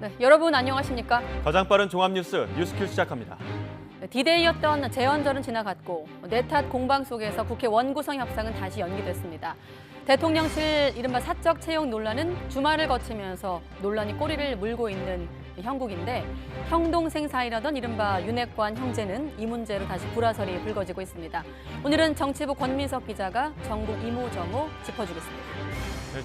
네, 여러분 안녕하십니까? 가장 빠른 종합뉴스 뉴스큐 시작합니다. 디데이였던 재헌절은 지나갔고 내탓 공방 속에서 국회 원구성 협상은 다시 연기됐습니다. 대통령실 이른바 사적 채용 논란은 주말을 거치면서 논란이 꼬리를 물고 있는 형국인데 형동생 사이라던 이른바 윤핵관 형제는 이 문제로 다시 불화설이 불거지고 있습니다. 오늘은 정치부 권민석 기자가 전국 이모저모 짚어주겠습니다.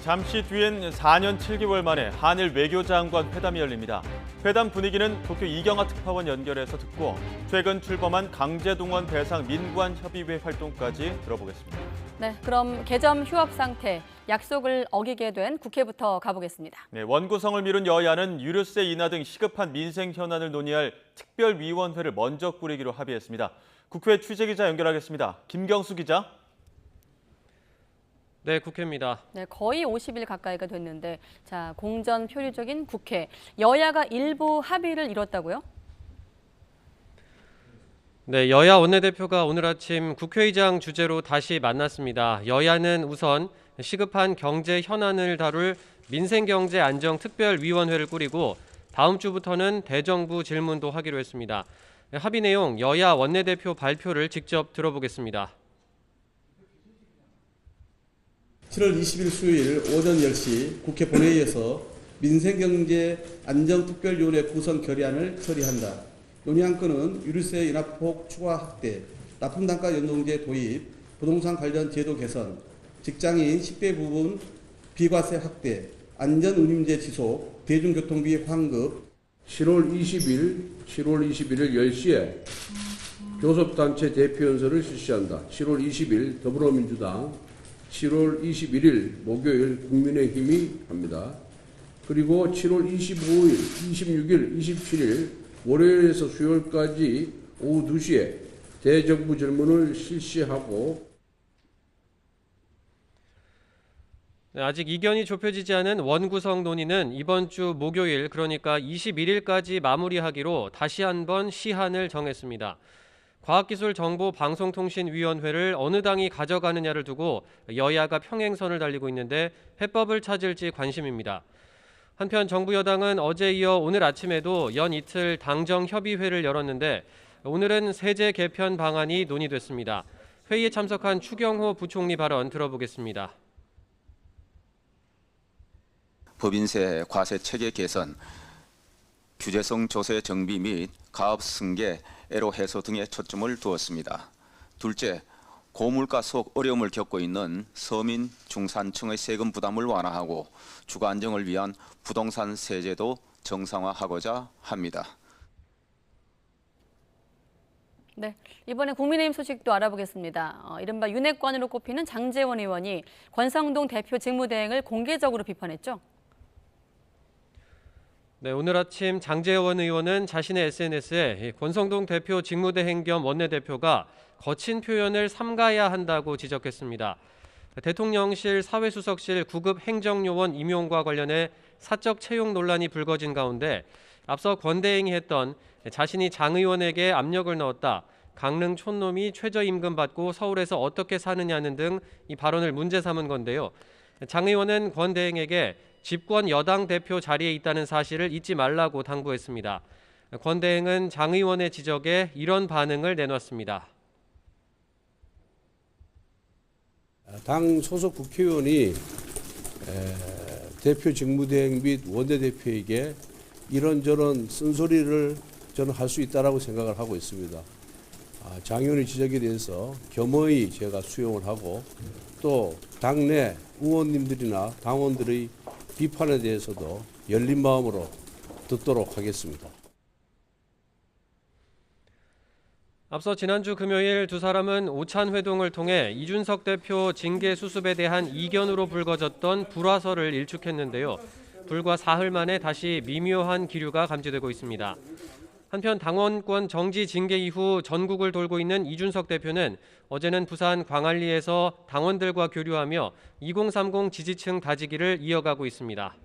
잠시 뒤엔 4년 7개월 만에 한일 외교장관 회담이 열립니다. 회담 분위기는 도쿄 이경화 특파원 연결해서 듣고 최근 출범한 강제동원 대상 민관협의회 활동까지 들어보겠습니다. 네, 그럼 개점 휴업 상태, 약속을 어기게 된 국회부터 가보겠습니다. 네, 원구성을 미룬 여야는 유류세 인하 등 시급한 민생 현안을 논의할 특별위원회를 먼저 꾸리기로 합의했습니다. 국회 취재기자 연결하겠습니다. 김경수 기자. 네, 국회입니다. 네, 거의 50일 가까이가 됐는데 자, 공전 표류적인 국회. 여야가 일부 합의를 이뤘다고요? 네, 여야 원내대표가 오늘 아침 국회의장 주재로 다시 만났습니다. 여야는 우선 시급한 경제 현안을 다룰 민생경제안정특별위원회를 꾸리고 다음 주부터는 대정부 질문도 하기로 했습니다. 합의 내용 여야 원내대표 발표를 직접 들어보겠습니다. 7월 20일 수요일 오전 10시 국회 본회의에서 민생경제안정특별위원회 구성 결의안을 처리한다. 논의한 건은 유류세 인하폭 추가 확대, 납품단가 연동제 도입, 부동산 관련 제도 개선, 직장인 10대 부분 비과세 확대, 안전운임제 지속, 대중교통비 환급. 7월 21일 10시에 교섭단체 대표연설을 실시한다. 7월 20일 더불어민주당, 7월 21일 목요일 국민의힘이 합니다. 그리고 7월 25일, 26일, 27일 월요일에서 수요일까지 오후 2시에 대정부 질문을 실시하고 아직 이견이 좁혀지지 않은 원구성 논의는 이번 주 목요일 그러니까 21일까지 마무리하기로 다시 한번 시한을 정했습니다. 과학기술정보방송통신위원회를 어느 당이 가져가느냐를 두고 여야가 평행선을 달리고 있는데 해법을 찾을지 관심입니다. 한편 정부 여당은 어제 이어 오늘 아침에도 연 이틀 당정협의회를 열었는데 오늘은 세제 개편 방안이 논의됐습니다. 회의에 참석한 추경호 부총리 발언 들어보겠습니다. 법인세 과세 체계 개선, 규제성 조세 정비 및 가업 승계, 애로 해소 등에 초점을 두었습니다. 둘째, 고물가 속 어려움을 겪고 있는 서민 중산층의 세금 부담을 완화하고 주거 안정을 위한 부동산 세제도 정상화하고자 합니다. 네, 이번에 국민의힘 소식도 알아보겠습니다. 이른바 윤핵관으로 꼽히는 장제원 의원이 권성동 대표 직무대행을 공개적으로 비판했죠. 네, 오늘 아침 장제원 의원은 자신의 SNS에 권성동 대표 직무대행 겸 원내대표가 거친 표현을 삼가야 한다고 지적했습니다. 대통령실 사회수석실 9급 행정요원 임용과 관련해 사적 채용 논란이 불거진 가운데 앞서 권대행이 했던 자신이 장 의원에게 압력을 넣었다, 강릉 촌놈이 최저임금 받고 서울에서 어떻게 사느냐는 등 이 발언을 문제 삼은 건데요. 장 의원은 권 대행에게 집권 여당 대표 자리에 있다는 사실을 잊지 말라고 당부했습니다. 권 대행은 장 의원의 지적에 이런 반응을 내놨습니다. 당 소속 국회의원이 대표 직무대행 및 원내대표에게 이런저런 쓴소리를 저는 할 수 있다라고 생각을 하고 있습니다. 장 의원의 지적에 대해서 겸허히 제가 수용을 하고 또 당내 의원님들이나 당원들의 비판에 대해서도 열린 마음으로 듣도록 하겠습니다. 앞서 지난주 금요일 두 사람은 오찬 회동을 통해 이준석 대표 징계 수습에 대한 이견으로 불거졌던 불화설을 일축했는데요. 불과 사흘 만에 다시 미묘한 기류가 감지되고 있습니다. 한편 당원권 정지 징계 이후 전국을 돌고 있는 이준석 대표는 어제는 부산 광안리에서 당원들과 교류하며 2030 지지층 다지기를 이어가고 있습니다.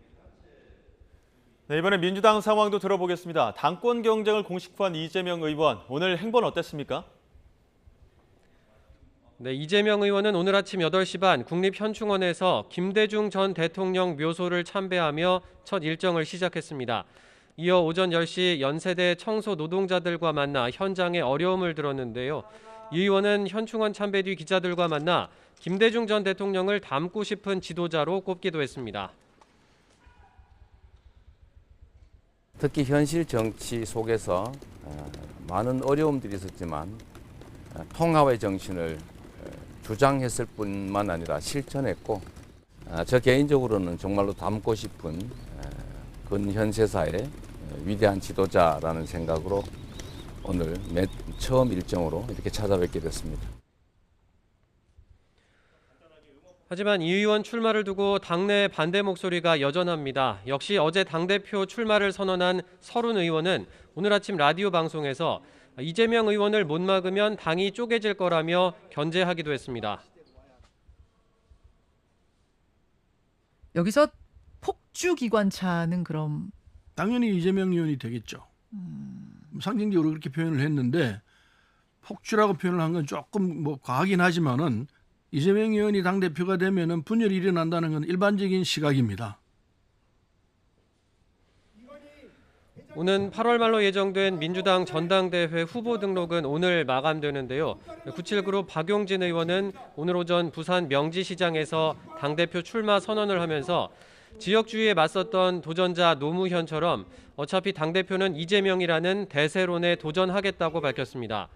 네, 이번에 민주당 상황도 들어보겠습니다. 당권 경쟁을 공식화한 이재명 의원, 오늘 행보는 어땠습니까? 네, 이재명 의원은 오늘 아침 8시 반 국립현충원에서 김대중 전 대통령 묘소를 참배하며 첫 일정을 시작했습니다. 이어 오전 10시 연세대 청소 노동자들과 만나 현장의 어려움을 들었는데요. 이 의원은 현충원 참배 뒤 기자들과 만나 김대중 전 대통령을 닮고 싶은 지도자로 꼽기도 했습니다. 특히 현실 정치 속에서 많은 어려움들이 있었지만 통합의 정신을 주장했을 뿐만 아니라 실천했고, 저 개인적으로는 정말로 닮고 싶은 근현세사의 위대한 지도자라는 생각으로 오늘 처음 일정으로 이렇게 찾아뵙게 됐습니다. 하지만 이 의원 출마를 두고 당내 반대 목소리가 여전합니다. 역시 어제 당대표 출마를 선언한 서른 의원은 오늘 아침 라디오 방송에서 이재명 의원을 못 막으면 당이 쪼개질 거라며 견제하기도 했습니다. 여기서 폭주기관차는 그럼 당연히 이재명 의원이 되겠죠. 상징적으로 그렇게 표현을 했는데 폭주라고 표현을 한 건 조금 뭐 과하긴 하지만은 이재명 의원이 당대표가 되면은 분열이 일어난다는 건 일반적인 시각입니다. 오는 8월 말로 예정된 민주당 전당대회 후보 등록은 오늘 마감되는데요. 97그룹 박용진 의원은 오늘 오전 부산 명지시장에서 당대표 출마 선언을 하면서 지역주의에 맞섰던 도전자 노무현처럼 어차피 당대표는 이재명이라는 대세론에 도전하겠다고 밝혔습니다.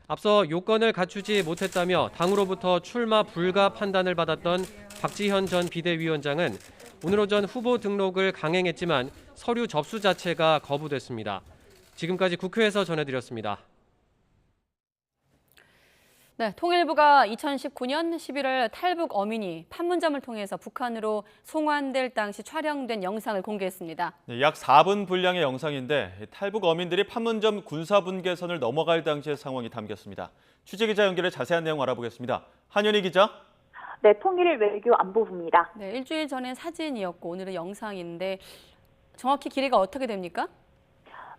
앞서 요건을 갖추지 못했다며 당으로부터 출마 불가 판단을 받았던 박지현 전 비대위원장은 오늘 오전 후보 등록을 강행했지만 서류 접수 자체가 거부됐습니다. 지금까지 국회에서 전해드렸습니다. 네, 통일부가 2019년 11월 탈북 어민이 판문점을 통해서 북한으로 송환될 당시 촬영된 영상을 공개했습니다. 네, 약 4분 분량의 영상인데 탈북 어민들이 판문점 군사분계선을 넘어갈 당시의 상황이 담겼습니다. 취재기자 연결해 자세한 내용 알아보겠습니다. 한연희 기자. 네, 통일외교안보부입니다. 네, 일주일 전엔 사진이었고 오늘은 영상인데 정확히 길이가 어떻게 됩니까?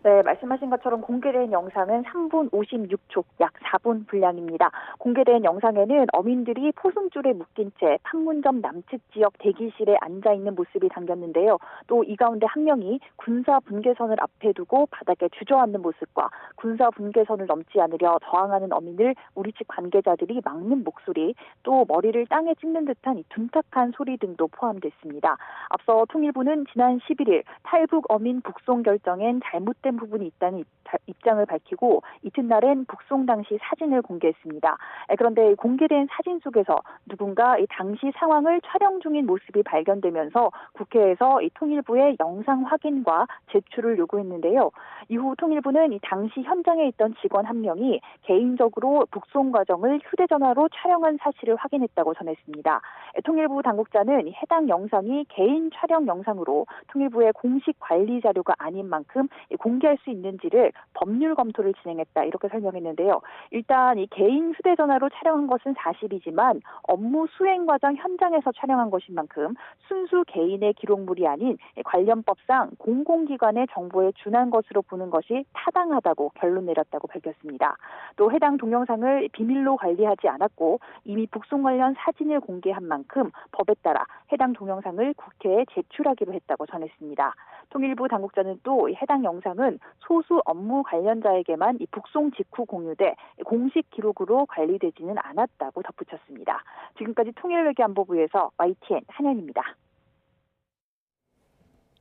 네, 말씀하신 것처럼 공개된 영상은 3분 56초, 약 4분 분량입니다. 공개된 영상에는 어민들이 포승줄에 묶인 채 판문점 남측 지역 대기실에 앉아 있는 모습이 담겼는데요. 또 이 가운데 한 명이 군사 분계선을 앞에 두고 바닥에 주저앉는 모습과 군사 분계선을 넘지 않으려 저항하는 어민을 우리 측 관계자들이 막는 목소리, 또 머리를 땅에 찍는 듯한 이 둔탁한 소리 등도 포함됐습니다. 앞서 통일부는 지난 11일 탈북 어민 북송 결정엔 잘못된 부분이 있다는 입장을 밝히고 이튿날엔 북송 당시 사진을 공개했습니다. 그런데 공개된 사진 속에서 누군가 이 당시 상황을 촬영 중인 모습이 발견되면서 국회에서 이 통일부의 영상 확인과 제출을 요구했는데요. 이후 통일부는 이 당시 현장에 있던 직원 한 명이 개인적으로 북송 과정을 휴대전화로 촬영한 사실을 확인했다고 전했습니다. 통일부 당국자는 해당 영상이 개인 촬영 영상으로 통일부의 공식 관리 자료가 아닌 만큼 공개할 수 있는지를 법률 검토를 진행했다, 이렇게 설명했는데요. 일단 이 개인 휴대전화로 촬영한 것은 사실이지만 업무 수행 과정 현장에서 촬영한 것인 만큼 순수 개인의 기록물이 아닌 관련법상 공공기관의 정보에 준한 것으로 보는 것이 타당하다고 결론 내렸다고 밝혔습니다. 또 해당 동영상을 비밀로 관리하지 않았고 이미 북송 관련 사진을 공개한 만큼 법에 따라 해당 동영상을 국회에 제출하기로 했다고 전했습니다. 통일부 당국자는 또 해당 영상은 소수 업무 관련자에게만 이 북송 직후 공유돼 공식 기록으로 관리되지는 않았다고 덧붙였습니다. 지금까지 통일외교안보부에서 YTN 한연입니다.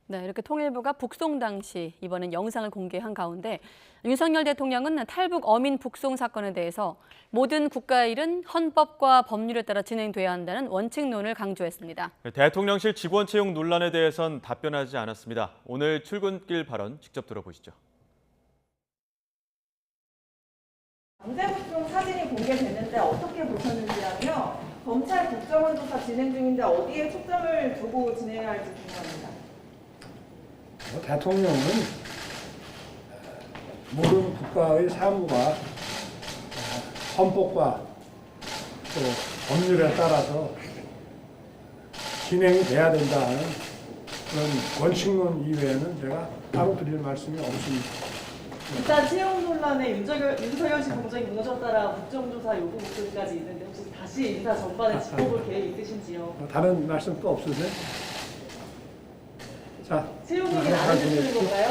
네, 이렇게 통일부가 북송 당시 이번엔 영상을 공개한 가운데 윤석열 대통령은 탈북 어민 북송 사건에 대해서 모든 국가의 일은 헌법과 법률에 따라 진행돼야 한다는 원칙론을 강조했습니다. 대통령실 직원 채용 논란에 대해선 답변하지 않았습니다. 오늘 출근길 발언 직접 들어보시죠. 강제 북송 사진이 공개됐는데 어떻게 보셨는지라며 검찰 국정원 조사 진행 중인데 어디에 초점을 두고 진행해야 할지 궁금합니다. 대통령은 모든 국가의 사무가 헌법과 또 법률에 따라서 진행이 돼야 된다는 그런 원칙론 이외에는 제가 따로 드릴 말씀이 없습니다. 일단 채용 논란에 윤석열씨 공정이 무너졌다라 국정조사 요구 목소리까지 있는데 혹시 다시 인사 전반에 짚어볼 계획 있으신지요? 다른 말씀 또 없으세요? 자, 채용 얘기는 안 해주시는 건가요?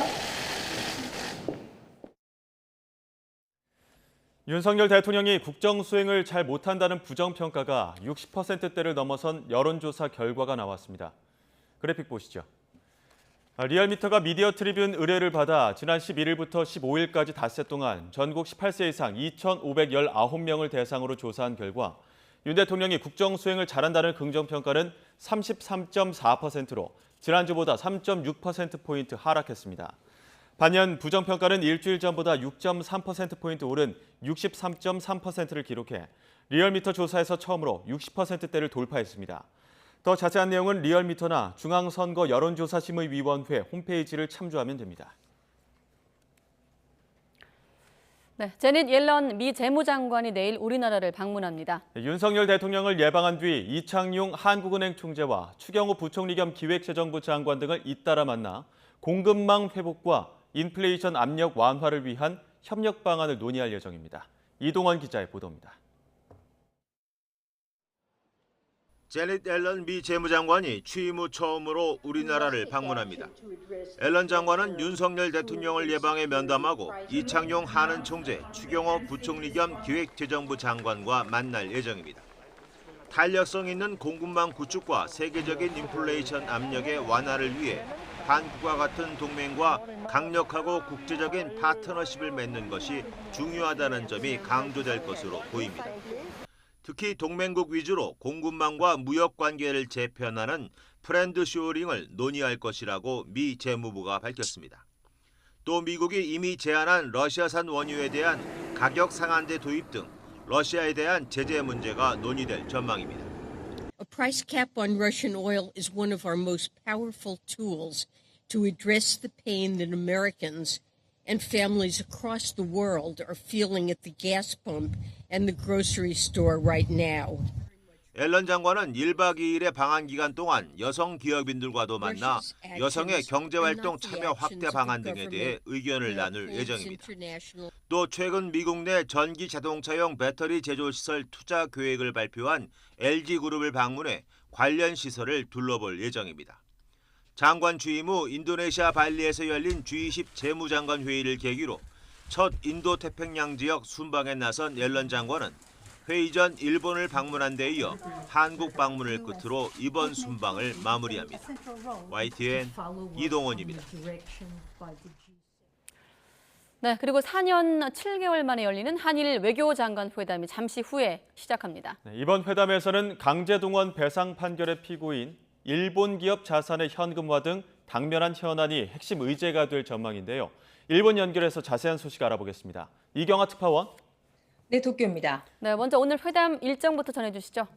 윤석열 대통령이 국정 수행을 잘 못한다는 부정평가가 60%대를 넘어선 여론조사 결과가 나왔습니다. 그래픽 보시죠. 리얼미터가 미디어 트리뷴 의뢰를 받아 지난 11일부터 15일까지 닷새 동안 전국 18세 이상 2,519명을 대상으로 조사한 결과 윤 대통령이 국정 수행을 잘한다는 긍정평가는 33.4%로 지난주보다 3.6%포인트 하락했습니다. 반면 부정평가는 일주일 전보다 6.3%포인트 오른 63.3%를 기록해 리얼미터 조사에서 처음으로 60%대를 돌파했습니다. 더 자세한 내용은 리얼미터나 중앙선거 여론조사심의위원회 홈페이지를 참조하면 됩니다. 네, 제닛 옐런 미 재무장관이 내일 우리나라를 방문합니다. 윤석열 대통령을 예방한 뒤 이창용 한국은행 총재와 추경호 부총리 겸 기획재정부 장관 등을 잇따라 만나 공급망 회복과 인플레이션 압력 완화를 위한 협력 방안을 논의할 예정입니다. 이동원 기자의 보도입니다. 제닛 옐런 미 재무장관이 취임 후 처음으로 우리나라를 방문합니다. 옐런 장관은 윤석열 대통령을 예방해 면담하고 이창용 한은 총재, 추경호 부총리 겸 기획재정부 장관과 만날 예정입니다. 탄력성 있는 공급망 구축과 세계적인 인플레이션 압력의 완화를 위해 한국과 같은 동맹과 강력하고 국제적인 파트너십을 맺는 것이 중요하다는 점이 강조될 것으로 보입니다. 특히 동맹국 위주로 공급망과 무역 관계를 재편하는 프렌드 쇼어링을 논의할 것이라고 미 재무부가 밝혔습니다. 또 미국이 이미 제한한 러시아산 원유에 대한 가격 상한제 도입 등 러시아에 대한 제재 문제가 논의될 전망입니다. A price cap on Russian oil is one of our most powerful tools to address the pain that Americans and families across the world are feeling at the gas pump and the grocery store right now. 앨런 장관은 1박 2일의 방한 기간 동안 여성 기업인들과도 만나 여성의 경제활동 참여 확대 방안 등에 대해 의견을 나눌 예정입니다. 또 최근 미국 내 전기 자동차용 배터리 제조시설 투자 계획을 발표한 LG그룹을 방문해 관련 시설을 둘러볼 예정입니다. 장관 취임 후 인도네시아 발리에서 열린 G20 재무장관 회의를 계기로 첫 인도태평양 지역 순방에 나선 옐런 장관은 회의 전 일본을 방문한 데 이어 한국 방문을 끝으로 이번 순방을 마무리합니다. YTN 이동원입니다. 네, 그리고 4년 7개월 만에 열리는 한일 외교장관 회담이 잠시 후에 시작합니다. 이번 회담에서는 강제동원 배상 판결의 피고인 일본 기업 자산의 현금화 등 당면한 현안이 핵심 의제가 될 전망인데요. 일본 연결해서 자세한 소식 알아보겠습니다. 이경아 특파원. 네, 도쿄입니다. 네, 먼저 오늘 회담 일정부터 전해주시죠.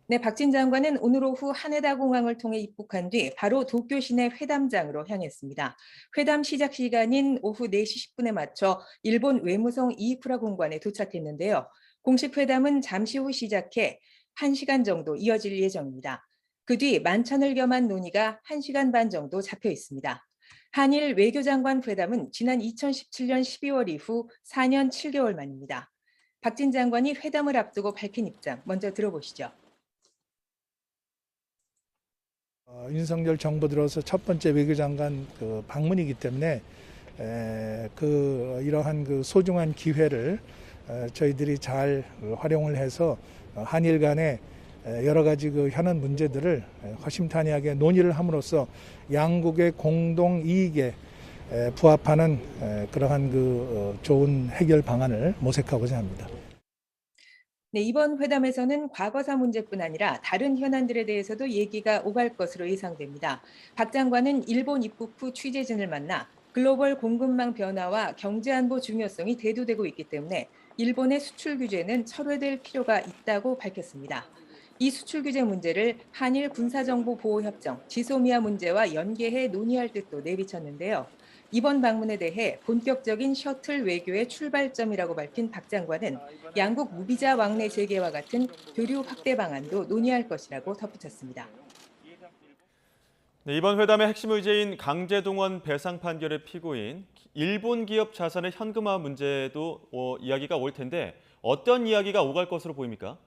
네, 박진 장관은 오늘 오후 하네다 공항을 통해 입국한 뒤 바로 도쿄 시내 회담장으로 향했습니다. 회담 시작 시간인 오후 4시 10분에 맞춰 일본 외무성 이이쿠라 공관에 도착했는데요. 공식 회담은 잠시 후 시작해 1시간 정도 이어질 예정입니다. 그 뒤 만찬을 겸한 논의가 1시간 반 정도 잡혀 있습니다. 한일 외교장관 회담은 지난 2017년 12월 이후 4년 7개월 만입니다. 박진 장관이 회담을 앞두고 밝힌 입장 먼저 들어보시죠. 윤석열 정부 들어서 첫 번째 외교장관 방문이기 때문에 이러한 소중한 기회를 저희들이 잘 활용을 해서 한일 간의 여러 가지 현안 문제들을 허심탄회하게 논의를 함으로써 양국의 공동 이익에 부합하는 그러한 좋은 해결 방안을 모색하고자 합니다. 네, 이번 회담에서는 과거사 문제뿐 아니라 다른 현안들에 대해서도 얘기가 오갈 것으로 예상됩니다. 박 장관은 일본 입국 후 취재진을 만나 글로벌 공급망 변화와 경제안보 중요성이 대두되고 있기 때문에 일본의 수출 규제는 철회될 필요가 있다고 밝혔습니다. 이 수출 규제 문제를 한일 군사정보보호협정, 지소미아 문제와 연계해 논의할 뜻도 내비쳤는데요. 이번 방문에 대해 본격적인 셔틀 외교의 출발점이라고 밝힌 박 장관은 양국 무비자 왕래 재개와 같은 교류 확대 방안도 논의할 것이라고 덧붙였습니다. 네, 이번 회담의 핵심 의제인 강제동원 배상 판결의 피고인 일본 기업 자산의 현금화 문제도 이야기가 올 텐데 어떤 이야기가 오갈 것으로 보입니까?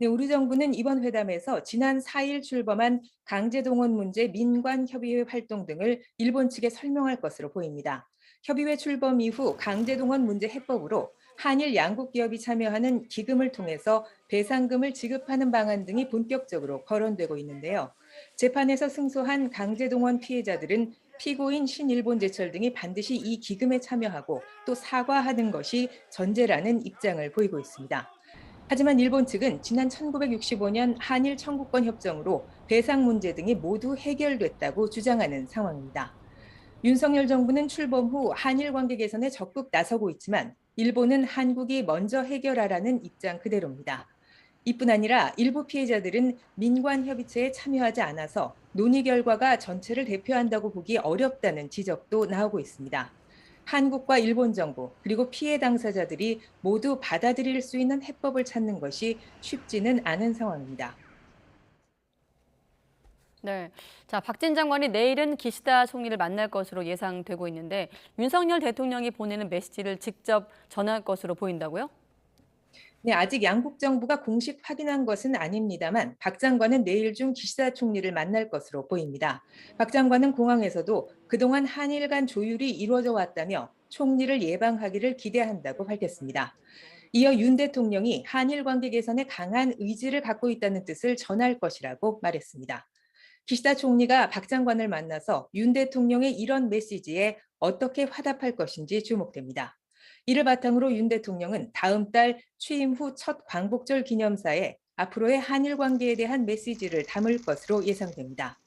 네, 우리 정부는 이번 회담에서 지난 4일 출범한 강제동원 문제 민관협의회 활동 등을 일본 측에 설명할 것으로 보입니다. 협의회 출범 이후 강제동원 문제 해법으로 한일 양국 기업이 참여하는 기금을 통해서 배상금을 지급하는 방안 등이 본격적으로 거론되고 있는데요. 재판에서 승소한 강제동원 피해자들은 피고인 신일본제철 등이 반드시 이 기금에 참여하고 또 사과하는 것이 전제라는 입장을 보이고 있습니다. 하지만 일본 측은 지난 1965년 한일 청구권 협정으로 배상 문제 등이 모두 해결됐다고 주장하는 상황입니다. 윤석열 정부는 출범 후 한일 관계 개선에 적극 나서고 있지만 일본은 한국이 먼저 해결하라는 입장 그대로입니다. 이뿐 아니라 일부 피해자들은 민관협의체에 참여하지 않아서 논의 결과가 전체를 대표한다고 보기 어렵다는 지적도 나오고 있습니다. 한국과 일본 정부 그리고 피해 당사자들이 모두 받아들일 수 있는 해법을 찾는 것이 쉽지는 않은 상황입니다. 네, 자 박진 장관이 내일은 기시다 총리를 만날 것으로 예상되고 있는데 윤석열 대통령이 보내는 메시지를 직접 전할 것으로 보인다고요? 네, 아직 양국 정부가 공식 확인한 것은 아닙니다만 박 장관은 내일 중 기시다 총리를 만날 것으로 보입니다. 박 장관은 공항에서도 그동안 한일 간 조율이 이루어져 왔다며 총리를 예방하기를 기대한다고 밝혔습니다. 이어 윤 대통령이 한일 관계 개선에 강한 의지를 갖고 있다는 뜻을 전할 것이라고 말했습니다. 기시다 총리가 박 장관을 만나서 윤 대통령의 이런 메시지에 어떻게 화답할 것인지 주목됩니다. 이를 바탕으로 윤 대통령은 다음 달 취임 후 첫 광복절 기념사에 앞으로의 한일 관계에 대한 메시지를 담을 것으로 예상됩니다.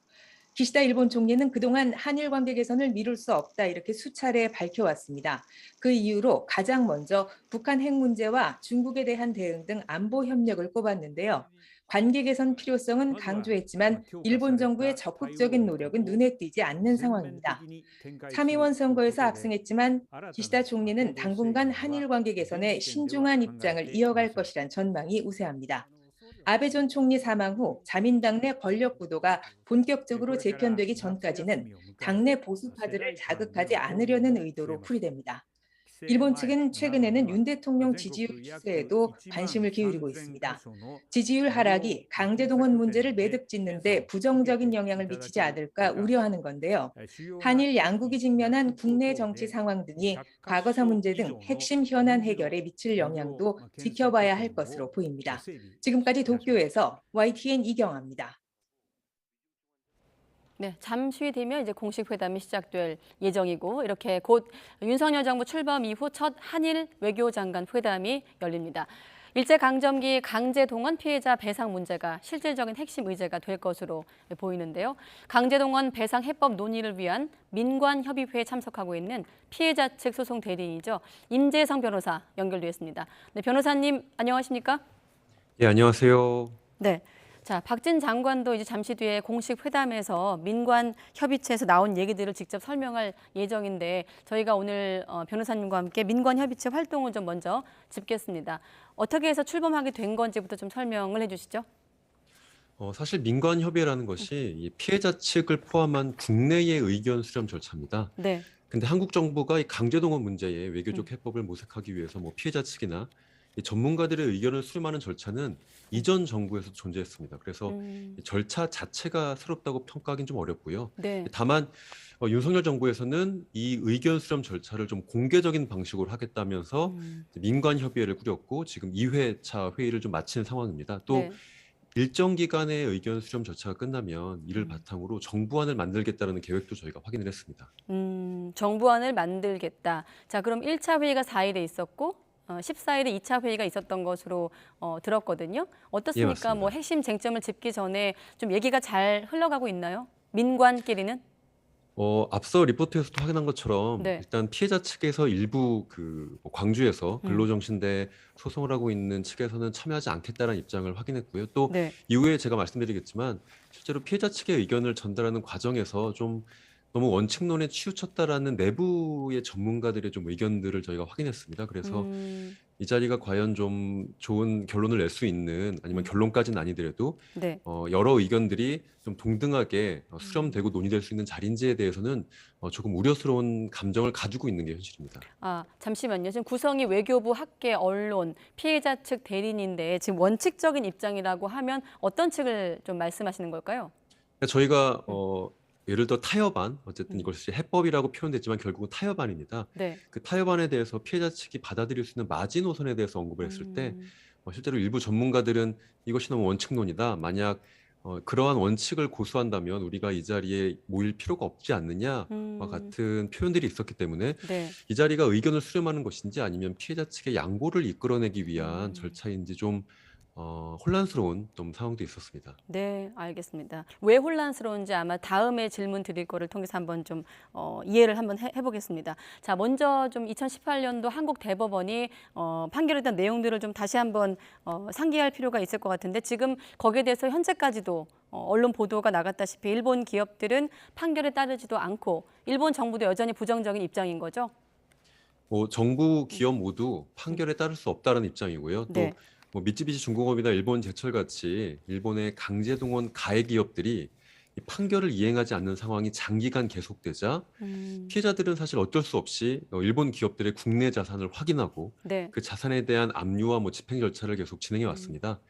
기시다 일본 총리는 그동안 한일 관계 개선을 미룰 수 없다 이렇게 수차례 밝혀왔습니다. 그 이유로 가장 먼저 북한 핵 문제와 중국에 대한 대응 등 안보 협력을 꼽았는데요. 관계 개선 필요성은 강조했지만 일본 정부의 적극적인 노력은 눈에 띄지 않는 상황입니다. 참의원 선거에서 압승했지만 기시다 총리는 당분간 한일 관계 개선에 신중한 입장을 이어갈 것이란 전망이 우세합니다. 아베 전 총리 사망 후 자민당 내 권력 구도가 본격적으로 재편되기 전까지는 당내 보수파들을 자극하지 않으려는 의도로 풀이됩니다. 일본 측은 최근에는 윤 대통령 지지율 추세에도 관심을 기울이고 있습니다. 지지율 하락이 강제동원 문제를 매듭짓는 데 부정적인 영향을 미치지 않을까 우려하는 건데요. 한일 양국이 직면한 국내 정치 상황 등이 과거사 문제 등 핵심 현안 해결에 미칠 영향도 지켜봐야 할 것으로 보입니다. 지금까지 도쿄에서 YTN 이경아입니다. 네, 잠시 뒤면 이제 공식 회담이 시작될 예정이고 이렇게 곧 윤석열 정부 출범 이후 첫 한일 외교장관 회담이 열립니다. 일제강점기 강제동원 피해자 배상 문제가 실질적인 핵심 의제가 될 것으로 보이는데요. 강제동원 배상 해법 논의를 위한 민관협의회에 참석하고 있는 피해자 측 소송 대리인이죠. 임재성 변호사 연결되어 있습니다. 네, 변호사님 안녕하십니까? 네, 안녕하세요. 네. 자, 박진 장관도 이제 잠시 뒤에 공식 회담에서 민관 협의체에서 나온 얘기들을 직접 설명할 예정인데 저희가 오늘 변호사님과 함께 민관 협의체 활동을 좀 먼저 짚겠습니다. 어떻게 해서 출범하게 된 건지부터 좀 설명을 해주시죠. 사실 민관협의회라는 것이 이 피해자 측을 포함한 국내의 의견 수렴 절차입니다. 네. 근데 한국 정부가 이 강제동원 문제에 외교적 해법을 모색하기 위해서 뭐 피해자 측이나 이 전문가들의 의견을 수렴하는 절차는 이전 정부에서 존재했습니다. 그래서 이 절차 자체가 새롭다고 평가하기는 좀 어렵고요. 네. 다만 윤석열 정부에서는 이 의견 수렴 절차를 좀 공개적인 방식으로 하겠다면서 민관협의회를 꾸렸고 지금 2회차 회의를 좀 마친 상황입니다. 또 네. 일정 기간의 의견 수렴 절차가 끝나면 이를 바탕으로 정부안을 만들겠다는 계획도 저희가 확인을 했습니다. 정부안을 만들겠다. 자, 그럼 1차 회의가 4일에 있었고 14일에 2차 회의가 있었던 것으로 들었거든요. 어떻습니까? 예, 뭐 핵심 쟁점을 짚기 전에 좀 얘기가 잘 흘러가고 있나요? 민관끼리는? 앞서 리포트에서도 확인한 것처럼 네. 일단 피해자 측에서 일부 뭐 광주에서 근로정신대 소송을 하고 있는 측에서는 참여하지 않겠다는 입장을 확인했고요. 또 네. 이후에 제가 말씀드리겠지만 실제로 피해자 측의 의견을 전달하는 과정에서 좀 너무 원칙론에 치우쳤다라는 내부의 전문가들의 좀 의견들을 저희가 확인했습니다. 그래서 이 자리가 과연 좀 좋은 결론을 낼 수 있는 아니면 결론까지는 아니더라도 네. 여러 의견들이 좀 동등하게 수렴되고 논의될 수 있는 자리인지에 대해서는 조금 우려스러운 감정을 가지고 있는 게 현실입니다. 아, 잠시만요. 지금 구성이 외교부, 학계, 언론, 피해자 측 대리인인데 지금 원칙적인 입장이라고 하면 어떤 측을 좀 말씀하시는 걸까요? 저희가 예를 들어 타협안, 어쨌든 이것이 해법이라고 표현됐지만 결국은 타협안입니다. 네. 그 타협안에 대해서 피해자 측이 받아들일 수 있는 마지노선에 대해서 언급을 했을 때 실제로 일부 전문가들은 이것이 너무 원칙론이다. 만약 그러한 원칙을 고수한다면 우리가 이 자리에 모일 필요가 없지 않느냐와 같은 표현들이 있었기 때문에 네. 이 자리가 의견을 수렴하는 것인지 아니면 피해자 측의 양보를 이끌어내기 위한 절차인지 좀 혼란스러운 좀 상황도 있었습니다. 네, 알겠습니다. 왜 혼란스러운지 아마 다음에 질문 드릴 거를 통해서 한번 좀 이해를 한번 해보겠습니다. 자, 먼저 좀 2018년도 한국 대법원이 판결에 대한 내용들을 좀 다시 한번 상기할 필요가 있을 것 같은데 지금 거기에 대해서 현재까지도 언론 보도가 나갔다시피 일본 기업들은 판결에 따르지도 않고 일본 정부도 여전히 부정적인 입장인 거죠? 정부 기업 모두 판결에 따를 수 없다는 입장이고요. 또 네. 미쯔비시 중공업이나 일본 제철 같이 일본의 강제 동원 가해 기업들이 이 판결을 이행하지 않는 상황이 장기간 계속되자 피해자들은 사실 어쩔 수 없이 일본 기업들의 국내 자산을 확인하고 네. 그 자산에 대한 압류와 집행 절차를 계속 진행해 왔습니다.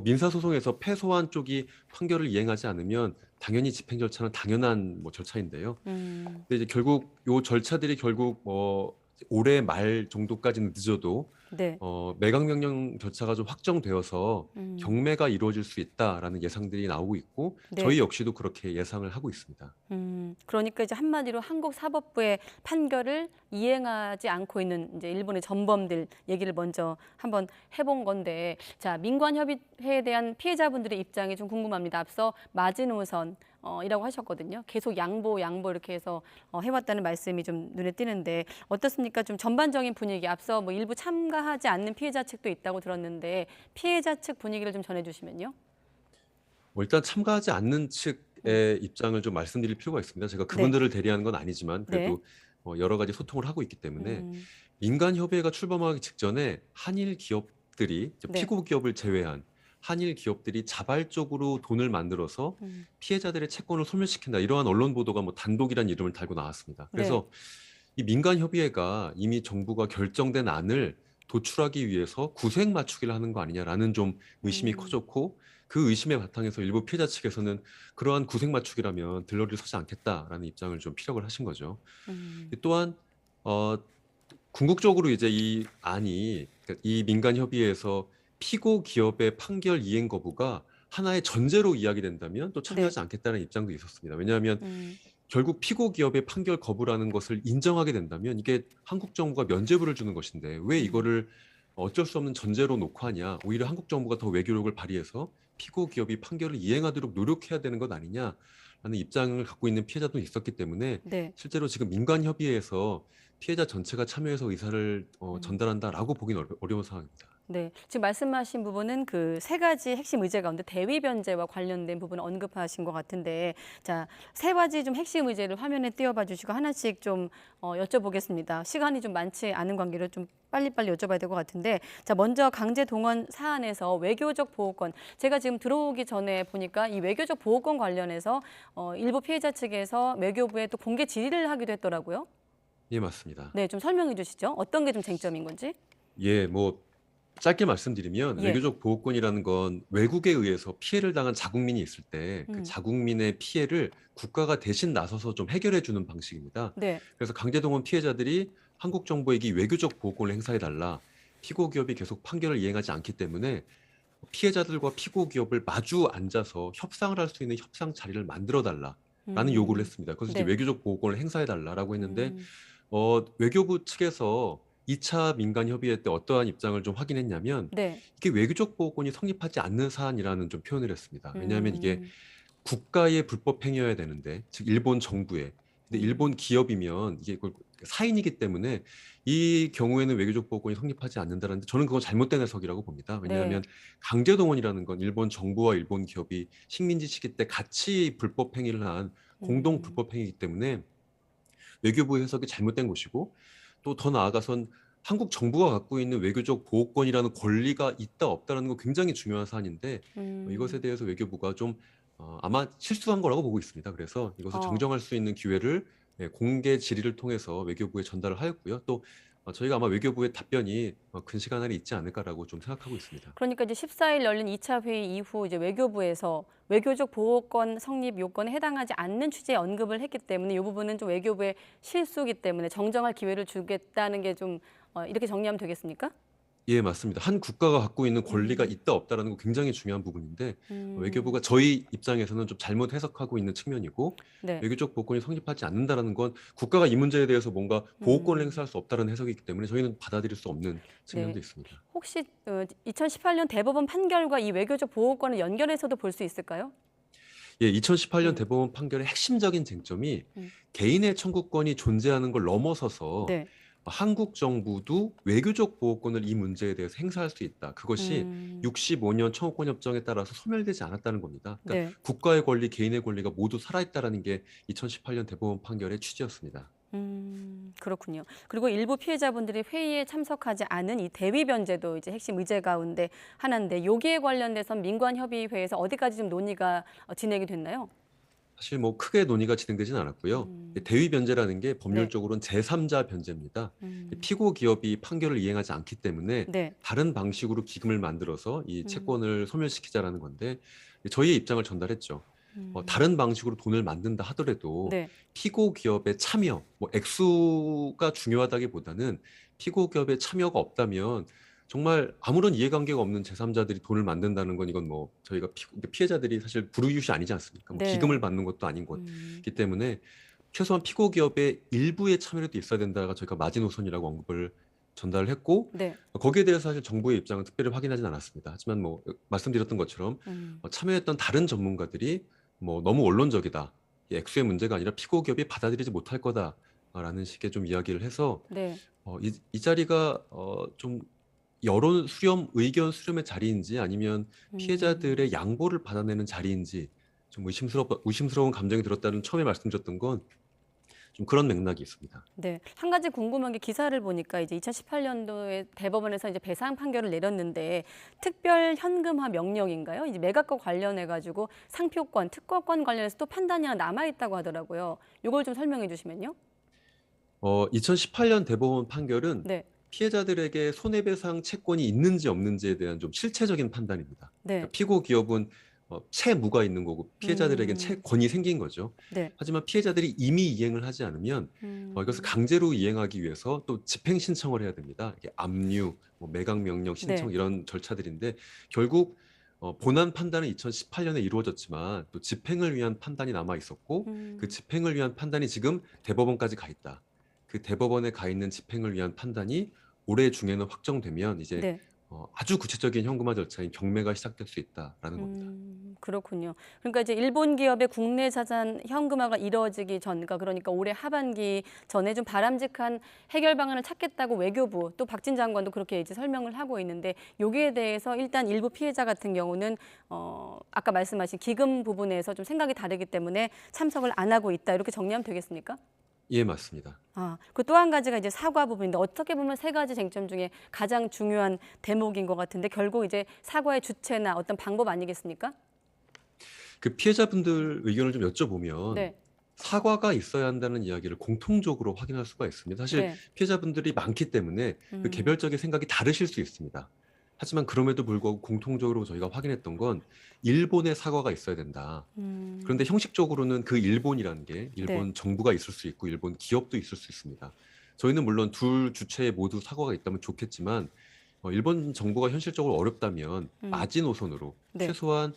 민사소송에서 패소한 쪽이 판결을 이행하지 않으면 당연히 집행 절차는 당연한 절차인데요. 근데 이제 결국 요 절차들이 결국 올해 말 정도까지는 늦어도 네. 매각 명령 절차가 좀 확정되어서 경매가 이루어질 수 있다라는 예상들이 나오고 있고 네. 저희 역시도 그렇게 예상을 하고 있습니다. 그러니까 이제 한마디로 한국 사법부의 판결을 이행하지 않고 있는 이제 일본의 전범들 얘기를 먼저 한번 해본 건데, 자, 민관협의회에 대한 피해자분들의 입장이 좀 궁금합니다. 앞서 마지노선 이라고 하셨거든요. 계속 양보 이렇게 해서 해왔다는 말씀이 좀 눈에 띄는데 어떻습니까? 좀 전반적인 분위기, 앞서 뭐 일부 참가하지 않는 피해자 측도 있다고 들었는데 피해자 측 분위기를 좀 전해주시면요. 일단 참가하지 않는 측의 입장을 좀 말씀드릴 필요가 있습니다. 제가 그분들을 대리하는 건 아니지만 그래도 여러 가지 소통을 하고 있기 때문에 민간협의회가 출범하기 직전에 한일 기업들이 네. 피고 기업을 제외한 한일 기업들이 자발적으로 돈을 만들어서 피해자들의 채권을 소멸시킨다. 이러한 언론 보도가 단독이라는 이름을 달고 나왔습니다. 그래서 이 민간협의회가 이미 정부가 결정된 안을 도출하기 위해서 구색 맞추기를 하는 거 아니냐라는 좀 의심이 커졌고 그 의심의 바탕에서 일부 피해자 측에서는 그러한 구색 맞추기라면 들러리를 서지 않겠다라는 입장을 좀 피력을 하신 거죠. 또한 궁극적으로 이제 이 안이 그러니까 이 민간협의회에서 피고 기업의 판결 이행 거부가 하나의 전제로 이야기된다면 또 참여하지 않겠다는 입장도 있었습니다. 왜냐하면 결국 피고 기업의 판결 거부라는 것을 인정하게 된다면 이게 한국 정부가 면죄부를 주는 것인데 왜 이거를 어쩔 수 없는 전제로 놓고 하냐. 오히려 한국 정부가 더 외교력을 발휘해서 피고 기업이 판결을 이행하도록 노력해야 되는 것 아니냐라는 입장을 갖고 있는 피해자도 있었기 때문에 실제로 지금 민간협의회에서 피해자 전체가 참여해서 의사를 전달한다라고 보기는 어려운 상황입니다. 네, 지금 말씀하신 부분은 그 세 가지 핵심 의제 가운데 대위 변제와 관련된 부분을 언급하신 것 같은데, 자, 세 가지 좀 핵심 의제를 화면에 띄워봐 주시고 하나씩 좀 여쭤보겠습니다. 시간이 좀 많지 않은 관계로 좀 빨리빨리 여쭤봐야 될 것 같은데, 자, 먼저 강제 동원 사안에서 외교적 보호권, 제가 지금 들어오기 전에 보니까 이 외교적 보호권 관련해서 일부 피해자 측에서 외교부에 또 공개 질의를 하기도 했더라고요. 예, 맞습니다. 네, 좀 설명해 주시죠. 어떤 게 좀 쟁점인 건지. 예, 짧게 말씀드리면 외교적 보호권이라는 건 외국에 의해서 피해를 당한 자국민이 있을 때 그 자국민의 피해를 국가가 대신 나서서 좀 해결해 주는 방식입니다. 네. 그래서 강제동원 피해자들이 한국 정부에게 외교적 보호권을 행사해달라. 피고 기업이 계속 판결을 이행하지 않기 때문에 피해자들과 피고 기업을 마주 앉아서 협상을 할 수 있는 협상 자리를 만들어달라라는 요구를 했습니다. 그래서 이제 외교적 보호권을 행사해달라라고 했는데 외교부 측에서 2차 민간협의회 때 어떠한 입장을 좀 확인했냐면 이게 외교적 보호권이 성립하지 않는 사안이라는 좀 표현을 했습니다. 왜냐하면 이게 국가의 불법 행위여야 되는데, 즉 일본 정부의, 근데 일본 기업이면 이게 사인이기 때문에 이 경우에는 외교적 보호권이 성립하지 않는다는데 저는 그건 잘못된 해석이라고 봅니다. 왜냐하면 강제동원이라는 건 일본 정부와 일본 기업이 식민지 시기 때 같이 불법 행위를 한 공동 불법 행위이기 때문에 외교부 해석이 잘못된 것이고, 또 더 나아가선 한국 정부가 갖고 있는 외교적 보호권이라는 권리가 있다 없다라는 건 굉장히 중요한 사안인데 이것에 대해서 외교부가 좀 아마 실수한 거라고 보고 있습니다. 그래서 이것을 정정할 수 있는 기회를 공개 질의를 통해서 외교부에 전달을 하였고요. 또 저희가 아마 외교부의 답변이 근시간 안에 있지 않을까라고 좀 생각하고 있습니다. 그러니까 이제 14일 열린 2차 회의 이후 이제 외교부에서 외교적 보호권 성립 요건에 해당하지 않는 취지의 언급을 했기 때문에 이 부분은 좀 외교부의 실수이기 때문에 정정할 기회를 주겠다는 게 좀 이렇게 정리하면 되겠습니까? 예, 맞습니다. 한 국가가 갖고 있는 권리가 있다 없다라는 거 굉장히 중요한 부분인데 외교부가 저희 입장에서는 좀 잘못 해석하고 있는 측면이고 네. 외교적 보호권이 성립하지 않는다라는 건 국가가 이 문제에 대해서 뭔가 보호권을 행사할 수 없다는 해석이기 때문에 저희는 받아들일 수 없는 측면도 있습니다. 혹시 2018년 대법원 판결과 이 외교적 보호권을 연결해서도 볼 수 있을까요? 예, 2018년 대법원 판결의 핵심적인 쟁점이 개인의 청구권이 존재하는 걸 넘어서서 네. 한국 정부도 외교적 보호권을 이 문제에 대해서 행사할 수 있다. 그것이 65년 청구권 협정에 따라서 소멸되지 않았다는 겁니다. 그러니까 네. 국가의 권리, 개인의 권리가 모두 살아있다라는 게 2018년 대법원 판결의 취지였습니다. 그렇군요. 그리고 일부 피해자분들이 회의에 참석하지 않은 이 대위 변제도 이제 핵심 의제 가운데 하나인데 여기에 관련돼서 민관협의회에서 어디까지 좀 논의가 진행이 됐나요? 사실 뭐 크게 논의가 진행되지는 않았고요. 대위 변제라는 게 법률적으로는 제3자 변제입니다. 피고 기업이 판결을 이행하지 않기 때문에 네. 다른 방식으로 기금을 만들어서 이 채권을 소멸시키자라는 건데 저희의 입장을 전달했죠. 다른 방식으로 돈을 만든다 하더라도 네. 피고 기업의 참여, 뭐 액수가 중요하다기보다는 피고 기업의 참여가 없다면 정말 아무런 이해관계가 없는 제3자들이 돈을 만든다는 건 이건 뭐 저희가 피해자들이 사실 불우이웃이 아니지 않습니까? 뭐 네. 기금을 받는 것도 아닌 것이기 때문에 최소한 피고 기업의 일부의 참여라도 있어야 된다가 저희가 마지노선이라고 언급을 전달을 했고 네. 거기에 대해서 사실 정부의 입장은 특별히 확인하진 않았습니다. 하지만 뭐 말씀드렸던 것처럼 참여했던 다른 전문가들이 뭐 너무 원론적이다. 이 액수의 문제가 아니라 피고 기업이 받아들이지 못할 거다라는 식의 좀 이야기를 해서 네. 이 자리가 좀 여론 수렴, 의견 수렴의 자리인지 아니면 피해자들의 양보를 받아내는 자리인지 좀 의심스러운 감정이 들었다는 처음에 말씀드렸던 건 좀 그런 맥락이 있습니다. 네. 한 가지 궁금한 게 기사를 보니까 이제 2018년도에 대법원에서 이제 배상 판결을 내렸는데 특별 현금화 명령인가요? 이제 매각과 관련해 가지고 상표권, 특허권 관련해서 또 판단이 하나 남아 있다고 하더라고요. 이걸 좀 설명해 주시면요. 2018년 대법원 판결은 네. 피해자들에게 손해배상 채권이 있는지 없는지에 대한 좀 실체적인 판단입니다. 네. 그러니까 피고 기업은 채무가 있는 거고 피해자들에겐 채권이 생긴 거죠. 네. 하지만 피해자들이 이미 이행을 하지 않으면 이것을 강제로 이행하기 위해서 또 집행 신청을 해야 됩니다. 이게 압류, 뭐 매각 명령 신청 네. 이런 절차들인데 결국 본안 판단은 2018년에 이루어졌지만 또 집행을 위한 판단이 남아 있었고 그 집행을 위한 판단이 지금 대법원까지 가 있다. 그 대법원에 가 있는 집행을 위한 판단이 올해 중에는 확정되면 이제 네. 아주 구체적인 현금화 절차인 경매가 시작될 수 있다라는 겁니다. 그렇군요. 그러니까 이제 일본 기업의 국내 자산 현금화가 이루어지기 전과 그러니까 올해 하반기 전에 좀 바람직한 해결 방안을 찾겠다고 외교부 또 박진 장관도 그렇게 이제 설명을 하고 있는데 여기에 대해서 일단 일부 피해자 같은 경우는 아까 말씀하신 기금 부분에서 좀 생각이 다르기 때문에 참석을 안 하고 있다 이렇게 정리하면 되겠습니까? 예, 맞습니다. 그 또 한 가지가 이제 사과 부분인데 어떻게 보면 세 가지 쟁점 중에 가장 중요한 대목인 것 같은데 결국 이제 사과의 주체나 어떤 방법 아니겠습니까? 그 피해자분들 의견을 좀 여쭤보면 네. 사과가 있어야 한다는 이야기를 공통적으로 확인할 수가 있습니다. 사실 네. 피해자분들이 많기 때문에 그 개별적인 생각이 다르실 수 있습니다. 하지만 그럼에도 불구하고 공통적으로 저희가 확인했던 건 일본의 사과가 있어야 된다. 그런데 형식적으로는 그 일본이라는 게 일본 네. 정부가 있을 수 있고 일본 기업도 있을 수 있습니다. 저희는 물론 둘 주체에 모두 사과가 있다면 좋겠지만 일본 정부가 현실적으로 어렵다면 마지노선으로 네. 최소한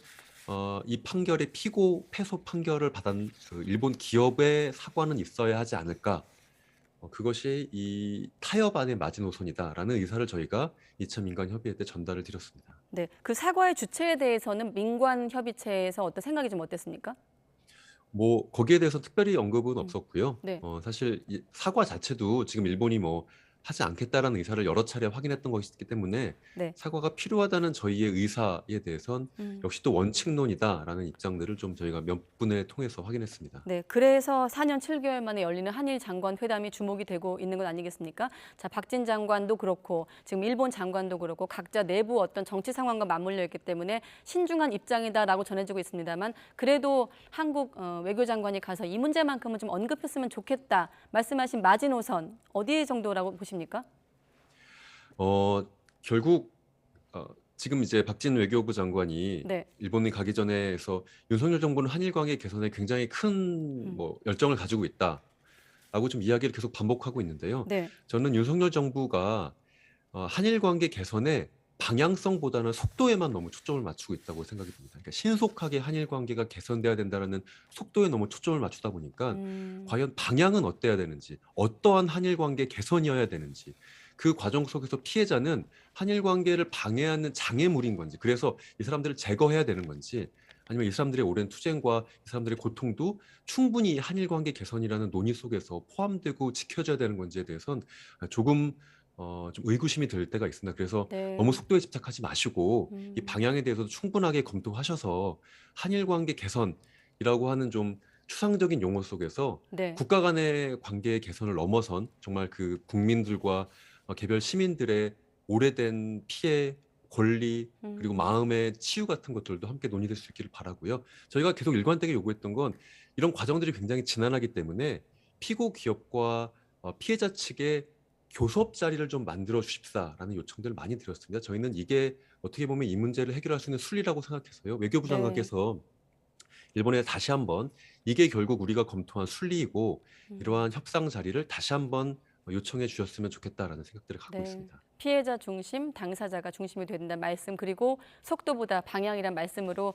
이 판결의 피고 패소 판결을 받은 그 일본 기업의 사과는 있어야 하지 않을까. 그것이 이 타협안의 마지노선이다라는 의사를 저희가 2차 민간협의회 때 전달을 드렸습니다. 네, 그 사과의 주체에 대해서는 민관협의체에서 어떤 생각이 좀 어땠습니까? 뭐 거기에 대해서 특별히 언급은 없었고요. 네. 사실 이 사과 자체도 지금 일본이 뭐 하지 않겠다라는 의사를 여러 차례 확인했던 것이기 때문에 네. 사과가 필요하다는 저희의 의사에 대해선 역시 또 원칙론이다라는 입장들을 좀 저희가 몇 분을 통해서 확인했습니다. 네, 그래서 4년 7개월 만에 열리는 한일 장관 회담이 주목이 되고 있는 것 아니겠습니까? 자, 박진 장관도 그렇고 지금 일본 장관도 그렇고 각자 내부 어떤 정치 상황과 맞물려 있기 때문에 신중한 입장이다라고 전해지고 있습니다만 그래도 한국 외교장관이 가서 이 문제만큼은 좀 언급했으면 좋겠다 말씀하신 마지노선 어디 정도라고 보십니까? 결국 지금 이제 박진 외교부 장관이 네. 일본에 가기 전에 해서 윤석열 정부는 한일 관계 개선에 굉장히 큰 열정을 가지고 있다라고 좀 이야기를 계속 반복하고 있는데요. 네. 저는 윤석열 정부가 한일 관계 개선에 방향성보다는 속도에만 너무 초점을 맞추고 있다고 생각이 듭니다. 그러니까 신속하게 한일 관계가 개선돼야 된다는 속도에 너무 초점을 맞추다 보니까 과연 방향은 어때야 되는지, 어떠한 한일 관계 개선이어야 되는지, 그 과정 속에서 피해자는 한일 관계를 방해하는 장애물인 건지, 그래서 이 사람들을 제거해야 되는 건지, 아니면 이 사람들의 오랜 투쟁과 이 사람들의 고통도 충분히 한일 관계 개선이라는 논의 속에서 포함되고 지켜져야 되는 건지에 대해서는 조금 좀 의구심이 들 때가 있습니다. 그래서 네. 너무 속도에 집착하지 마시고 이 방향에 대해서도 충분하게 검토하셔서 한일 관계 개선이라고 하는 좀 추상적인 용어 속에서 네. 국가 간의 관계 개선을 넘어선 정말 그 국민들과 개별 시민들의 오래된 피해, 권리, 그리고 마음의 치유 같은 것들도 함께 논의될 수 있기를 바라고요. 저희가 계속 일관되게 요구했던 건 이런 과정들이 굉장히 지난하기 때문에 피고 기업과 피해자 측의 교섭 자리를 좀 만들어 주십사라는 요청들을 많이 드렸습니다. 저희는 이게 어떻게 보면 이 문제를 해결할 수 있는 순리라고 생각해서요. 외교부 네. 장관께서 일본에 다시 한번 이게 결국 우리가 검토한 순리이고 이러한 협상 자리를 다시 한번 요청해 주셨으면 좋겠다라는 생각들을 갖고 네. 있습니다. 피해자 중심, 당사자가 중심이 된다는 말씀, 그리고 속도보다 방향이란 말씀으로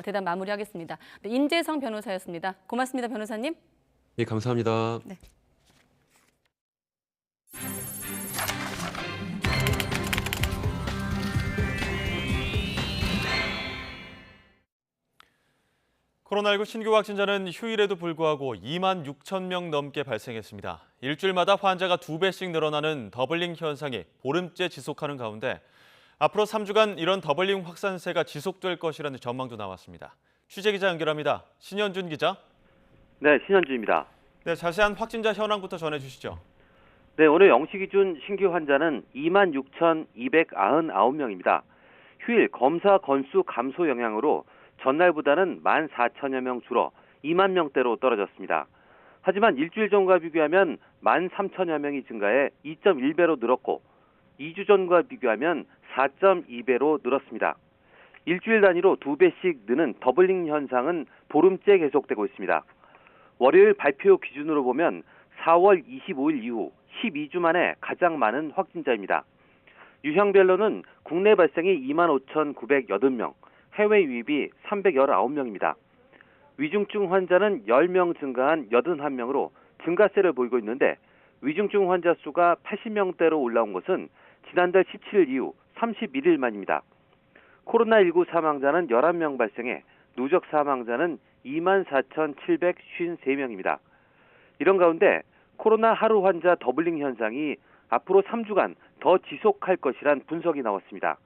대담 마무리하겠습니다. 네, 임재성 변호사였습니다. 고맙습니다, 변호사님. 예, 감사합니다. 네. 코로나19 신규 확진자는 휴일에도 불구하고 2만 6천 명 넘게 발생했습니다. 일주일마다 환자가 2배씩 늘어나는 더블링 현상이 보름째 지속하는 가운데 앞으로 3주간 이런 더블링 확산세가 지속될 것이라는 전망도 나왔습니다. 취재기자 연결합니다. 신현준 기자. 네, 신현준입니다. 네, 자세한 확진자 현황부터 전해주시죠. 네, 오늘 0시 기준 신규 환자는 26,299명입니다. 휴일 검사 건수 감소 영향으로 전날보다는 14,000여 명 줄어 2만 명대로 떨어졌습니다. 하지만 일주일 전과 비교하면 13,000여 명이 증가해 2.1배로 늘었고 2주 전과 비교하면 4.2배로 늘었습니다. 일주일 단위로 2배씩 느는 더블링 현상은 보름째 계속되고 있습니다. 월요일 발표 기준으로 보면 4월 25일 이후 12주 만에 가장 많은 확진자입니다. 유형별로는 국내 발생이 25,980명, 해외 유입이 319명입니다. 위중증 환자는 10명 증가한 81명으로 증가세를 보이고 있는데 위중증 환자 수가 80명대로 올라온 것은 지난달 17일 이후 31일 만입니다. 코로나19 사망자는 11명 발생해 누적 사망자는 24,753명입니다. 이런 가운데 코로나 하루 환자 더블링 현상이 앞으로 3주간 더 지속할 것이란 분석이 나왔습니다.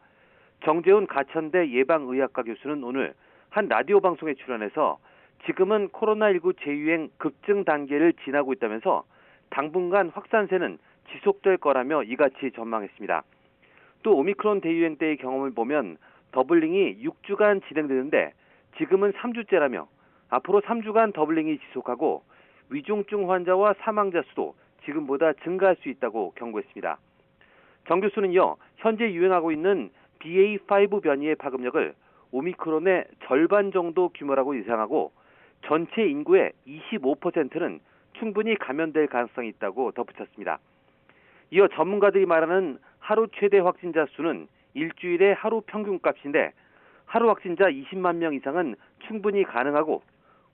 정재훈 가천대 예방의학과 교수는 오늘 한 라디오 방송에 출연해서 지금은 코로나19 재유행 급증 단계를 지나고 있다면서 당분간 확산세는 지속될 거라며 이같이 전망했습니다. 또 오미크론 대유행 때의 경험을 보면 더블링이 6주간 진행되는데 지금은 3주째라며 앞으로 3주간 더블링이 지속하고 위중증 환자와 사망자 수도 지금보다 증가할 수 있다고 경고했습니다. 정 교수는요, 현재 유행하고 있는 BA.5 변이의 파급력을 오미크론의 절반 정도 규모라고 예상하고 전체 인구의 25%는 충분히 감염될 가능성이 있다고 덧붙였습니다. 이어 전문가들이 말하는 하루 최대 확진자 수는 일주일의 하루 평균값인데 하루 확진자 20만 명 이상은 충분히 가능하고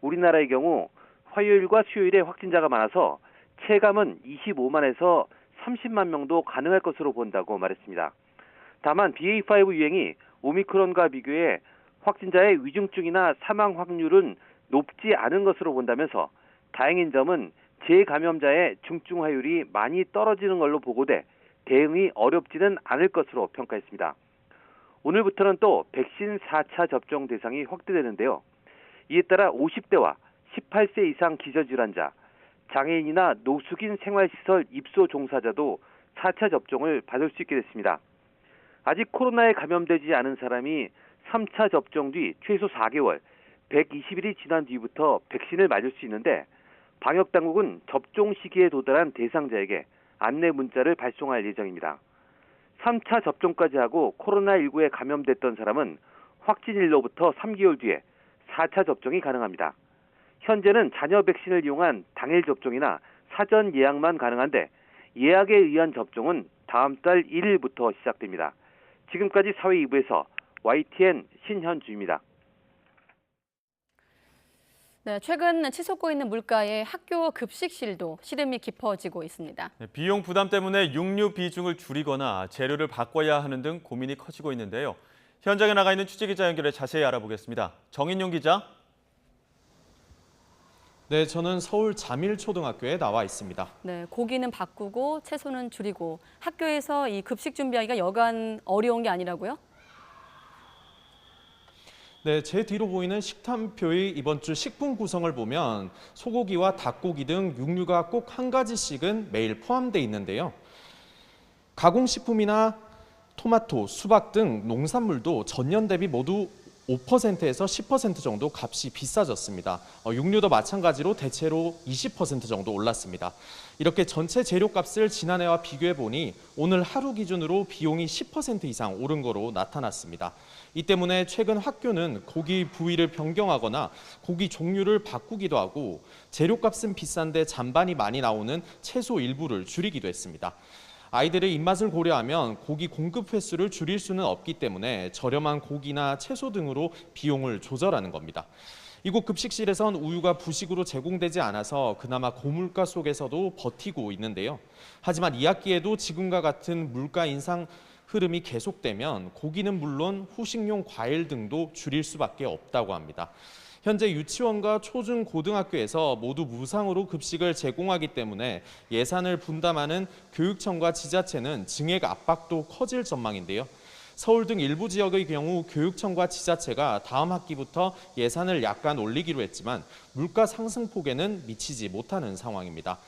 우리나라의 경우 화요일과 수요일에 확진자가 많아서 체감은 25만에서 30만 명도 가능할 것으로 본다고 말했습니다. 다만 BA.5 유행이 오미크론과 비교해 확진자의 위중증이나 사망 확률은 높지 않은 것으로 본다면서 다행인 점은 재감염자의 중증화율이 많이 떨어지는 걸로 보고돼 대응이 어렵지는 않을 것으로 평가했습니다. 오늘부터는 또 백신 4차 접종 대상이 확대되는데요. 이에 따라 50대와 18세 이상 기저질환자, 장애인이나 노숙인 생활시설 입소 종사자도 4차 접종을 받을 수 있게 됐습니다. 아직 코로나에 감염되지 않은 사람이 3차 접종 뒤 최소 4개월, 120일이 지난 뒤부터 백신을 맞을 수 있는데 방역당국은 접종 시기에 도달한 대상자에게 안내 문자를 발송할 예정입니다. 3차 접종까지 하고 코로나19에 감염됐던 사람은 확진일로부터 3개월 뒤에 4차 접종이 가능합니다. 현재는 자녀 백신을 이용한 당일 접종이나 사전 예약만 가능한데 예약에 의한 접종은 다음 달 1일부터 시작됩니다. 지금까지 사회 2부에서 YTN 신현주입니다. 네, 최근 치솟고 있는 물가에 학교 급식실도 시름이 깊어지고 있습니다. 비용 부담 때문에 육류 비중을 줄이거나 재료를 바꿔야 하는 등 고민이 커지고 있는데요. 현장에 나가 있는 취재기자 연결해 자세히 알아보겠습니다. 정인용 기자. 네, 저는 서울 자밀초등학교에 나와 있습니다. 네, 고기는 바꾸고 채소는 줄이고 학교에서 이 급식 준비하기가 여간 어려운 게 아니라고요? 네, 제 뒤로 보이는 식단표의 이번 주 식품 구성을 보면 소고기와 닭고기 등 육류가 꼭 한 가지씩은 매일 포함되어 있는데요. 가공식품이나 토마토, 수박 등 농산물도 전년 대비 모두 5%에서 10% 정도 값이 비싸졌습니다. 육류도 마찬가지로 대체로 20% 정도 올랐습니다. 이렇게 전체 재료값을 지난해와 비교해 보니 오늘 하루 기준으로 비용이 10% 이상 오른 거로 나타났습니다. 이 때문에 최근 학교는 고기 부위를 변경하거나 고기 종류를 바꾸기도 하고 재료값은 비싼데 잔반이 많이 나오는 채소 일부를 줄이기도 했습니다. 아이들의 입맛을 고려하면 고기 공급 횟수를 줄일 수는 없기 때문에 저렴한 고기나 채소 등으로 비용을 조절하는 겁니다. 이곳 급식실에선 우유가 부식으로 제공되지 않아서 그나마 고물가 속에서도 버티고 있는데요. 하지만 2학기에도 지금과 같은 물가 인상 흐름이 계속되면 고기는 물론 후식용 과일 등도 줄일 수밖에 없다고 합니다. 현재 유치원과 초중 고등학교에서 모두 무상으로 급식을 제공하기 때문에 예산을 분담하는 교육청과 지자체는 증액 압박도 커질 전망인데요. 서울 등 일부 지역의 경우 교육청과 지자체가 다음 학기부터 예산을 약간 올리기로 했지만 물가 상승폭에는 미치지 못하는 상황입니다.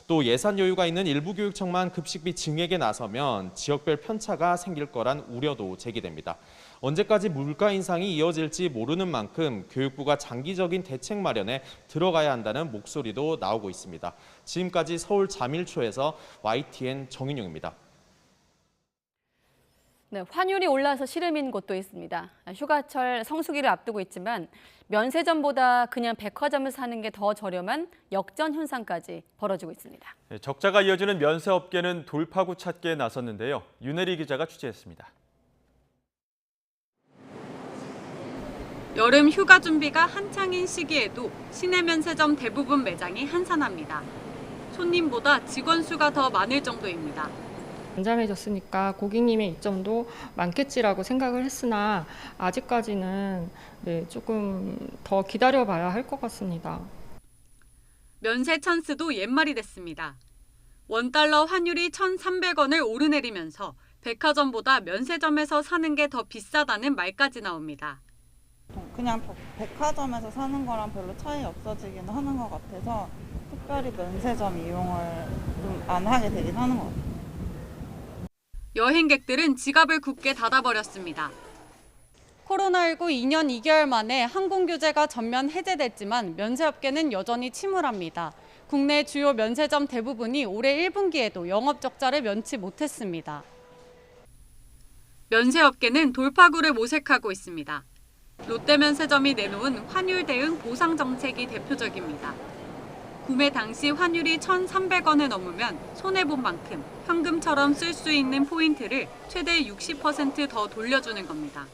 또 예산 여유가 있는 일부 교육청만 급식비 증액에 나서면 지역별 편차가 생길 거란 우려도 제기됩니다. 언제까지 물가 인상이 이어질지 모르는 만큼 교육부가 장기적인 대책 마련에 들어가야 한다는 목소리도 나오고 있습니다. 지금까지 서울 자밀초에서 YTN 정인용입니다. 네, 환율이 올라서 시름인 곳도 있습니다. 휴가철 성수기를 앞두고 있지만 면세점보다 그냥 백화점에서 사는 게 더 저렴한 역전 현상까지 벌어지고 있습니다. 적자가 이어지는 면세업계는 돌파구 찾기에 나섰는데요. 윤혜리 기자가 취재했습니다. 여름 휴가 준비가 한창인 시기에도 시내 면세점 대부분 매장이 한산합니다. 손님보다 직원 수가 더 많을 정도입니다. 잠잠해졌으니까 고객님의 입점도 많겠지라고 생각을 했으나 아직까지는 조금 더 기다려봐야 할 것 같습니다. 면세 찬스도 옛말이 됐습니다. 원달러 환율이 1,300원을 오르내리면서 백화점보다 면세점에서 사는 게 더 비싸다는 말까지 나옵니다. 그냥 백화점에서 사는 거랑 별로 차이 없어지긴 하는 것 같아서 특별히 면세점 이용을 좀 안 하게 되긴 하는 것 같아요. 여행객들은 지갑을 굳게 닫아버렸습니다. 코로나19 2년 2개월 만에 항공 규제가 전면 해제됐지만 면세업계는 여전히 침울합니다. 국내 주요 면세점 대부분이 올해 1분기에도 영업 적자를 면치 못했습니다. 면세업계는 돌파구를 모색하고 있습니다. 롯데면세점이 내놓은 환율 대응 보상 정책이 대표적입니다. 구매 당시 환율이 1,300원을 넘으면 손해본 만큼 현금처럼 쓸 수 있는 포인트를 최대 60% 더 돌려주는 겁니다.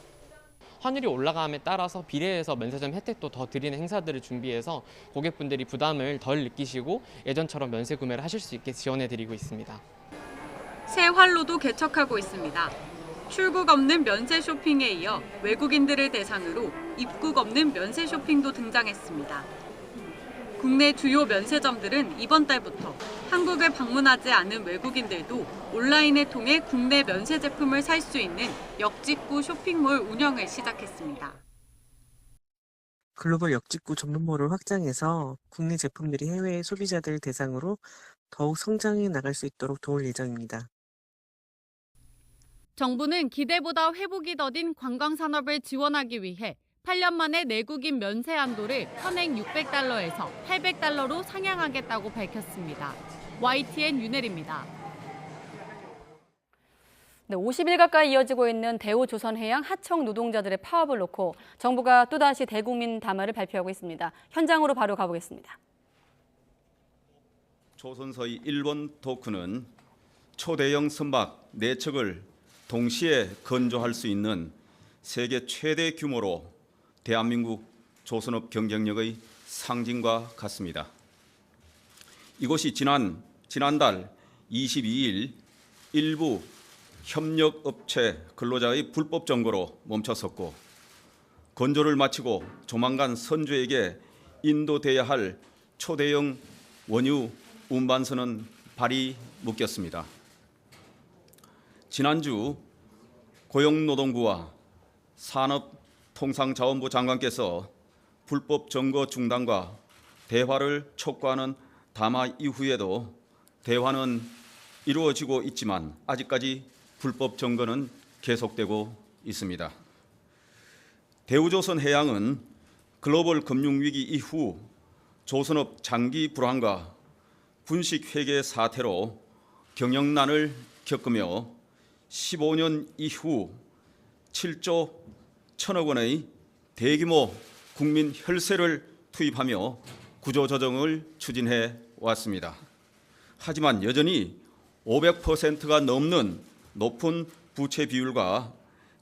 환율이 올라감에 따라서 비례해서 면세점 혜택도 더 드리는 행사들을 준비해서 고객분들이 부담을 덜 느끼시고 예전처럼 면세 구매를 하실 수 있게 지원해드리고 있습니다. 새 활로도 개척하고 있습니다. 출국 없는 면세 쇼핑에 이어 외국인들을 대상으로 입국 없는 면세 쇼핑도 등장했습니다. 국내 주요 면세점들은 이번 달부터 한국을 방문하지 않은 외국인들도 온라인을 통해 국내 면세 제품을 살 수 있는 역직구 쇼핑몰 운영을 시작했습니다. 글로벌 역직구 전문몰을 확장해서 국내 제품들이 해외 소비자들 대상으로 더욱 성장해 나갈 수 있도록 도울 예정입니다. 정부는 기대보다 회복이 더딘 관광산업을 지원하기 위해 8년 만에 내국인 면세 한도를 현행 600달러에서 800달러로 상향하겠다고 밝혔습니다. YTN 윤혜리입니다. 네, 50일 가까이 이어지고 있는 대우조선해양 하청 노동자들의 파업을 놓고 정부가 또다시 대국민 담화를 발표하고 있습니다. 현장으로 바로 가보겠습니다. 조선소의 일본 도쿠는 초대형 선박 4척을 동시에 건조할 수 있는 세계 최대 규모로 대한민국 조선업 경쟁력의 상징과 같습니다. 이곳이 지난달 22일 일부 협력업체 근로자의 불법 점거로 멈췄었고 건조를 마치고 조만간 선주에게 인도돼야 할 초대형 원유 운반선은 발이 묶였습니다. 지난주 고용노동부와 산업통상자원부 장관께서 불법 점거 중단과 대화를 촉구하는 담화 이후에도 대화는 이루어지고 있지만 아직까지 불법 점거는 계속되고 있습니다. 대우조선해양은 글로벌 금융위기 이후 조선업 장기 불황과 분식회계 사태로 경영난을 겪으며 15년 이후 7조 1천억 원의 대규모 국민 혈세를 투입하며 구조조정을 추진해 왔습니다. 하지만 여전히 500%가 넘는 높은 부채 비율과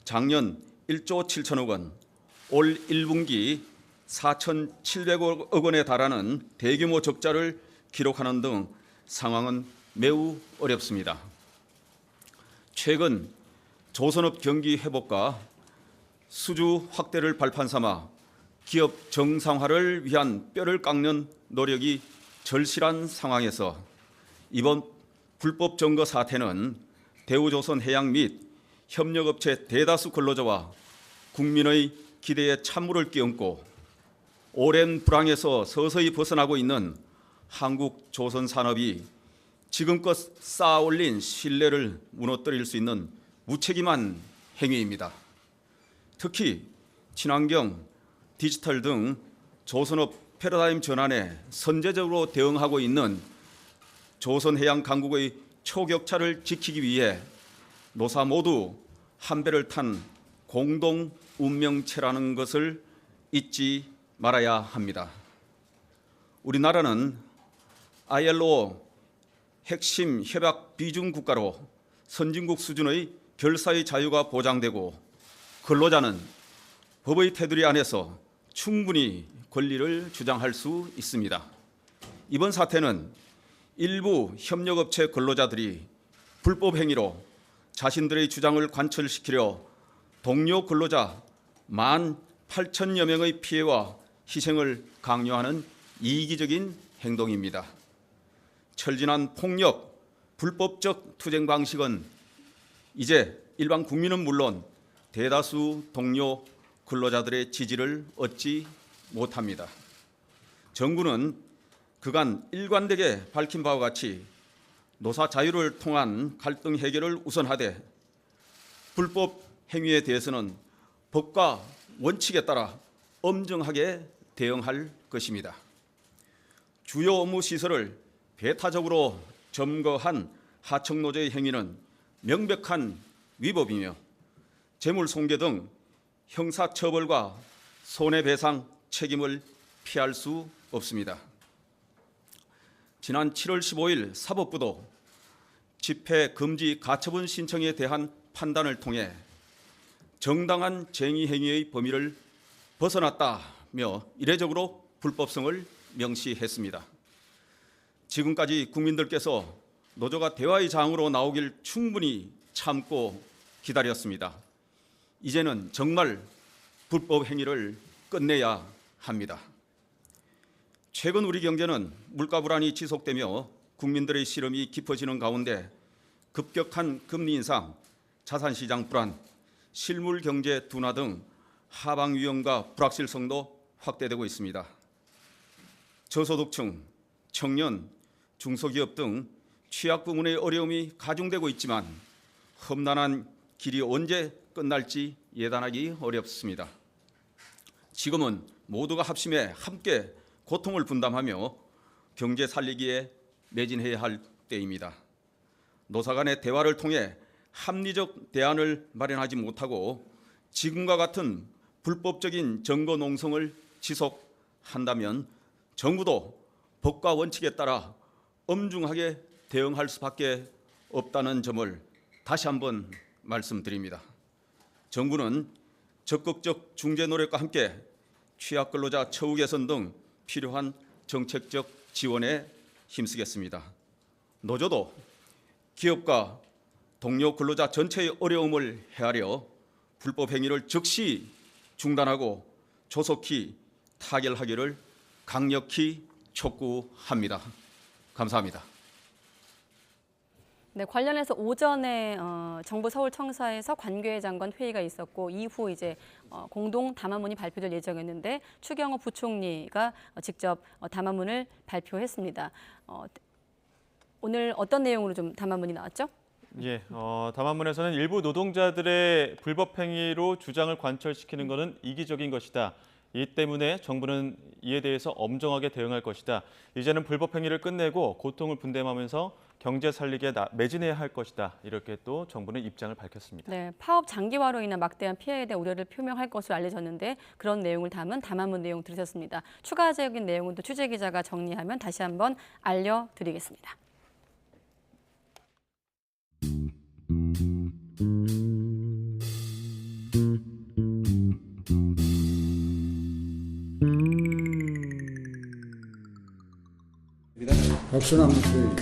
작년 1조 7천억 원, 올 1분기 4,700억 원에 달하는 대규모 적자를 기록하는 등 상황은 매우 어렵습니다. 최근 조선업 경기 회복과 수주 확대를 발판 삼아 기업 정상화를 위한 뼈를 깎는 노력이 절실한 상황에서 이번 불법 점거 사태는 대우조선해양 및 협력업체 대다수 근로자와 국민의 기대에 찬물을 끼얹고 오랜 불황에서 서서히 벗어나고 있는 한국 조선 산업이 지금껏 쌓아올린 신뢰를 무너뜨릴 수 있는 무책임한 행위입니다. 특히 친환경, 디지털 등 조선업 패러다임 전환에 선제적으로 대응하고 있는 조선해양 강국의 초격차를 지키기 위해 노사 모두 한 배를 탄 공동 운명체라는 것을 잊지 말아야 합니다. 우리나라는 ILO 핵심 협약 비중 국가로 선진국 수준의 결사의 자유가 보장되고 근로자는 법의 테두리 안에서 충분히 권리를 주장할 수 있습니다. 이번 사태는 일부 협력업체 근로자들이 불법 행위로 자신들의 주장을 관철시키려 동료 근로자 18,000여 명의 피해와 희생을 강요하는 이기적인 행동입니다. 철진한 폭력, 불법적 투쟁 방식은 이제 일반 국민은 물론 대다수 동료 근로자들의 지지를 얻지 못합니다. 정부는 그간 일관되게 밝힌 바와 같이 노사 자유를 통한 갈등 해결을 우선하되 불법 행위에 대해서는 법과 원칙에 따라 엄정하게 대응할 것입니다. 주요 업무 시설을 배타적으로 점거한 하청노조의 행위는 명백한 위법이며 재물손괴 등 형사처벌과 손해배상 책임을 피할 수 없습니다. 지난 7월 15일 사법부도 집회금지 가처분 신청에 대한 판단을 통해 정당한 쟁의행위의 범위를 벗어났다며 이례적으로 불법성을 명시했습니다. 지금까지 국민들께서 노조가 대화의 장으로 나오길 충분히 참고 기다렸습니다. 이제는 정말 불법 행위를 끝내야 합니다. 최근 우리 경제는 물가 불안이 지속되며 국민들의 시름이 깊어지는 가운데 급격한 금리 인상, 자산시장 불안, 실물 경제 둔화 등 하방 위험과 불확실성도 확대되고 있습니다. 저소득층, 청년, 중소기업 등 취약 부문의 어려움이 가중되고 있지만 험난한 길이 언제 끝날지 예단하기 어렵습니다. 지금은 모두가 합심해 함께 고통을 분담하며 경제 살리기에 매진해야 할 때입니다. 노사 간의 대화를 통해 합리적 대안을 마련하지 못하고 지금과 같은 불법적인 정거 농성을 지속한다면 정부도 법과 원칙에 따라 엄중하게 대응할 수밖에 없다는 점을 다시 한번 말씀드립니다. 정부는 적극적 중재 노력과 함께 취약근로자 처우 개선 등 필요한 정책적 지원에 힘쓰겠습니다. 노조도 기업과 동료 근로자 전체의 어려움을 헤아려 불법 행위를 즉시 중단하고 조속히 타결하기를 강력히 촉구합니다. 감사합니다. 네, 관련해서 오전에 정부 서울청사에서 관계 장관 회의가 있었고 이후 이제 공동 담화문이 발표될 예정이었는데 추경호 부총리가 직접 담화문을 발표했습니다. 오늘 어떤 내용으로 좀 담화문이 나왔죠? 예, 담화문에서는 일부 노동자들의 불법 행위로 주장을 관철시키는 것은 이기적인 것이다. 이 때문에 정부는 이에 대해서 엄정하게 대응할 것이다. 이제는 불법 행위를 끝내고 고통을 분담하면서 경제 살리기에 매진해야 할 것이다. 이렇게 또 정부는 입장을 밝혔습니다. 네, 파업 장기화로 인한 막대한 피해에 대한 우려를 표명할 것으로 알려졌는데 그런 내용을 담은 담화문 내용 들으셨습니다. 추가적인 내용은 또 취재 기자가 정리하면 다시 한번 알려드리겠습니다. 박수나 한번 주세요.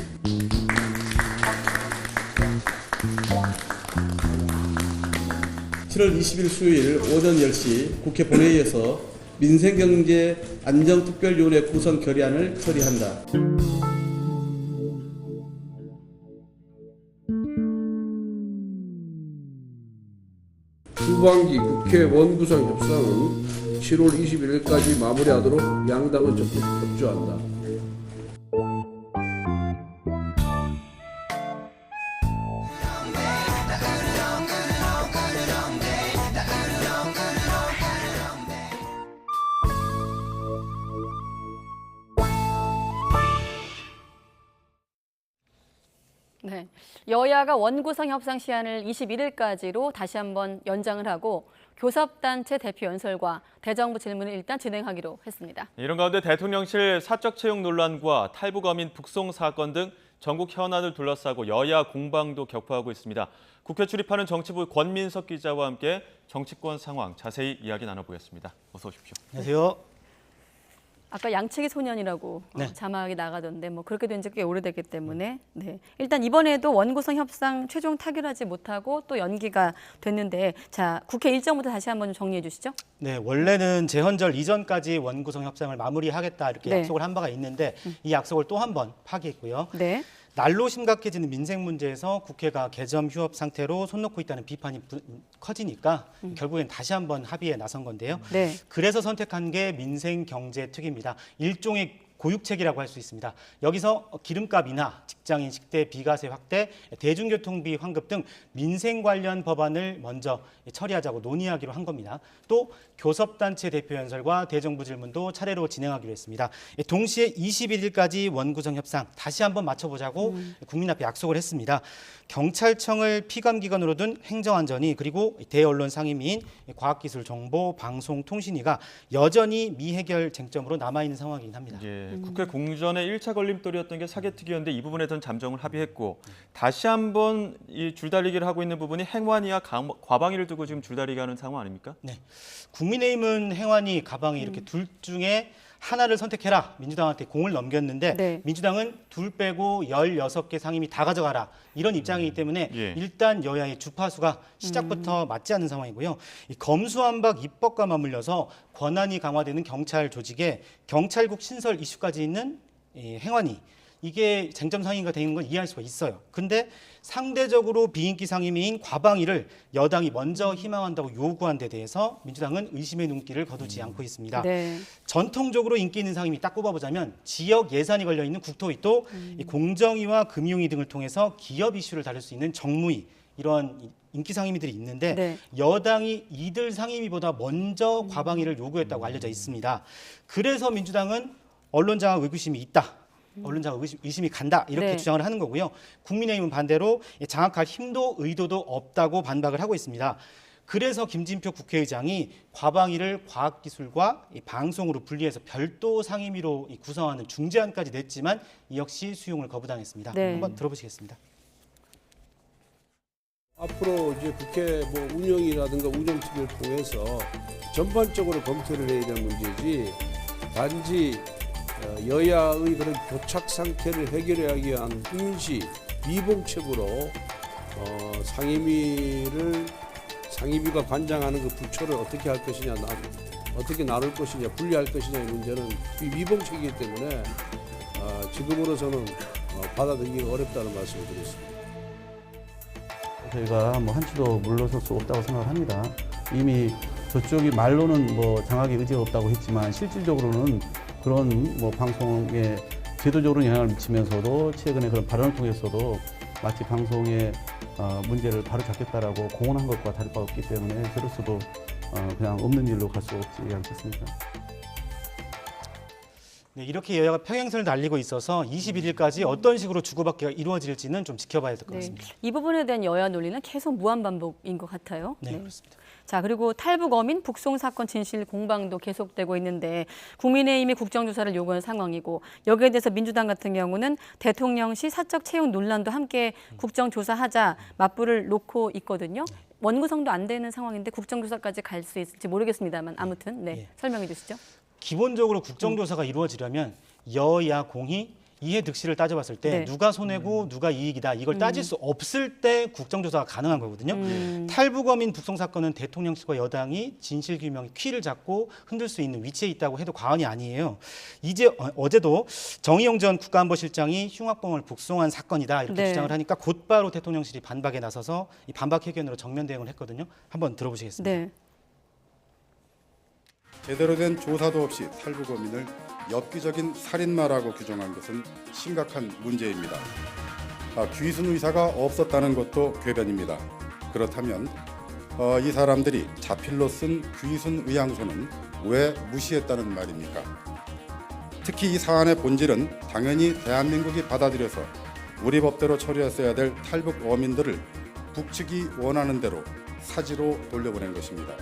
(7월 20일) 수요일 오전 10시 국회 본회의에서 민생경제안정특별위원회 구성 결의안을 처리한다. 후반기 국회 원구성 협상은 7월 21일까지 마무리하도록 양당은 적극 협조한다. 네, 여야가 원구성 협상 시한을 21일까지로 다시 한번 연장을 하고 교섭단체 대표 연설과 대정부 질문을 일단 진행하기로 했습니다. 이런 가운데 대통령실 사적 채용 논란과 탈북어민 북송 사건 등 전국 현안을 둘러싸고 여야 공방도 격화하고 있습니다. 국회 출입하는 정치부 권민석 기자와 함께 정치권 상황 자세히 이야기 나눠보겠습니다. 어서 오십시오. 안녕하세요. 아까 양치기 소년이라고 네. 자막이 나가던데 뭐 그렇게 된 지 꽤 오래됐기 때문에 네. 일단 이번에도 원구성 협상 최종 타결하지 못하고 또 연기가 됐는데 자 국회 일정부터 다시 한번 좀 정리해 주시죠. 네, 원래는 재헌절 이전까지 원구성 협상을 마무리하겠다 이렇게 네. 약속을 한 바가 있는데 이 약속을 또 한 번 파기했고요. 네. 날로 심각해지는 민생 문제에서 국회가 개점 휴업 상태로 손 놓고 있다는 비판이 커지니까 결국엔 다시 한번 합의에 나선 건데요. 네. 그래서 선택한 게 민생경제특위입니다. 일종의 고육책이라고 할 수 있습니다. 여기서 기름값이나 직장인 식대 비과세 확대, 대중교통비 환급 등 민생 관련 법안을 먼저 처리하자고 논의하기로 한 겁니다. 또 교섭단체 대표 연설과 대정부 질문도 차례로 진행하기로 했습니다. 동시에 21일까지 원구성 협상 다시 한번 맞춰보자고 국민 앞에 약속을 했습니다. 경찰청을 피감기관으로 둔 행정안전위 그리고 대언론 상임위인 과학기술정보 방송통신위가 여전히 미해결 쟁점으로 남아있는 상황이긴 합니다. 예, 국회 공전의 1차 걸림돌이었던 게 사개특위였는데 이 부분에 대한 잠정을 합의했고 다시 한번 이 줄다리기를 하고 있는 부분이 행안위와 과방위를 두고 지금 줄다리기 하는 상황 아닙니까? 네, 국민의힘은 행안위, 과방위 이렇게 둘 중에 하나를 선택해라. 민주당한테 공을 넘겼는데 네. 민주당은 둘 빼고 16개 상임위 다 가져가라. 이런 입장이기 때문에 예. 일단 여야의 주파수가 시작부터 맞지 않는 상황이고요. 이 검수완박 입법과 맞물려서 권한이 강화되는 경찰 조직에 경찰국 신설 이슈까지 있는 이 행안위. 이게 쟁점 상위가 되는 건 이해할 수가 있어요. 근데 상대적으로 비인기 상임위인 과방위를 여당이 먼저 희망한다고 요구한 데 대해서 민주당은 의심의 눈길을 거두지 않고 있습니다. 네. 전통적으로 인기 있는 상임위 딱 꼽아보자면 지역 예산이 걸려있는 국토위 또 이 공정위와 금융위 등을 통해서 기업 이슈를 다룰 수 있는 정무위 이런 인기 상임위들이 있는데 네. 여당이 이들 상임위보다 먼저 과방위를 요구했다고 알려져 있습니다. 그래서 민주당은 언론장악 의구심이 있다. 언론장악 의심이 간다 이렇게 네. 주장을 하는 거고요. 국민의힘은 반대로 장악할 힘도 의도도 없다고 반박을 하고 있습니다. 그래서 김진표 국회의장이 과방위를 과학기술과 방송으로 분리해서 별도 상임위로 구성하는 중재안까지 냈지만 이 역시 수용을 거부당했습니다. 네. 한번 들어보시겠습니다. 앞으로 이제 국회 뭐 운영이라든가 운영팀을 통해서 전반적으로 검토를 해야 될 문제지 단지 여야의 그런 교착 상태를 해결하기 위한 임시 미봉책으로 상임위가 관장하는 그 부처를 어떻게 할 것이냐, 어떻게 나눌 것이냐, 분리할 것이냐의 문제는 미봉책이기 때문에 지금으로서는 받아들이기 어렵다는 말씀을 드렸습니다. 저희가 뭐 한치도 물러설 수 없다고 생각합니다. 이미 저쪽이 말로는 뭐 장악의 의지가 없다고 했지만 실질적으로는 그런 뭐 방송에 제도적으로 영향을 미치면서도 최근에 그런 발언을 통해서도 마치 방송의 문제를 바로 잡겠다라고 공언한 것과 다를 바 없기 때문에 저로서도 그냥 없는 일로 갈 수 없지 않겠습니까? 네, 이렇게 여야가 평행선을 달리고 있어서 21일까지 어떤 식으로 주고받기가 이루어질지는 좀 지켜봐야 될 것 같습니다. 이 부분에 대한 여야 논리는 계속 무한반복인 것 같아요. 네, 그렇습니다. 자, 그리고 탈북 어민 북송 사건 진실 공방도 계속되고 있는데 국민의힘이 국정조사를 요구한 상황이고 여기에 대해서 민주당 같은 경우는 대통령실 사적 채용 논란도 함께 국정조사하자 맞불을 놓고 있거든요. 원구성도 안 되는 상황인데 국정조사까지 갈 수 있을지 모르겠습니다만 아무튼 설명해 주시죠. 기본적으로 국정조사가 이루어지려면 여야 공히 이해 득실을 따져봤을 때 누가 손해고 누가 이익이다 이걸 따질 수 없을 때 국정조사가 가능한 거거든요. 탈북어민 북송 사건은 대통령실과 여당이 진실규명 키를 잡고 흔들 수 있는 위치에 있다고 해도 과언이 아니에요. 어제도 정의용 전 국가안보실장이 흉악범을 북송한 사건이다 이렇게 주장을 하니까 곧바로 대통령실이 반박에 나서서 이 반박 회견으로 정면 대응을 했거든요. 한번 들어보시겠습니다. 제대로 된 조사도 없이 탈북어민을 엽기적인 살인마라고 규정한 것은 심각한 문제입니다. 귀순 의사가 없었다는 것도 궤변입니다. 그렇다면 이 사람들이 자필로 쓴 귀순 의향서는 왜 무시했다는 말입니까? 특히 이 사안의 본질은 당연히 대한민국이 받아들여서 우리 법대로 처리했어야 될 탈북 어민들을 북측이 원하는 대로 사지로 돌려보낸 것입니다.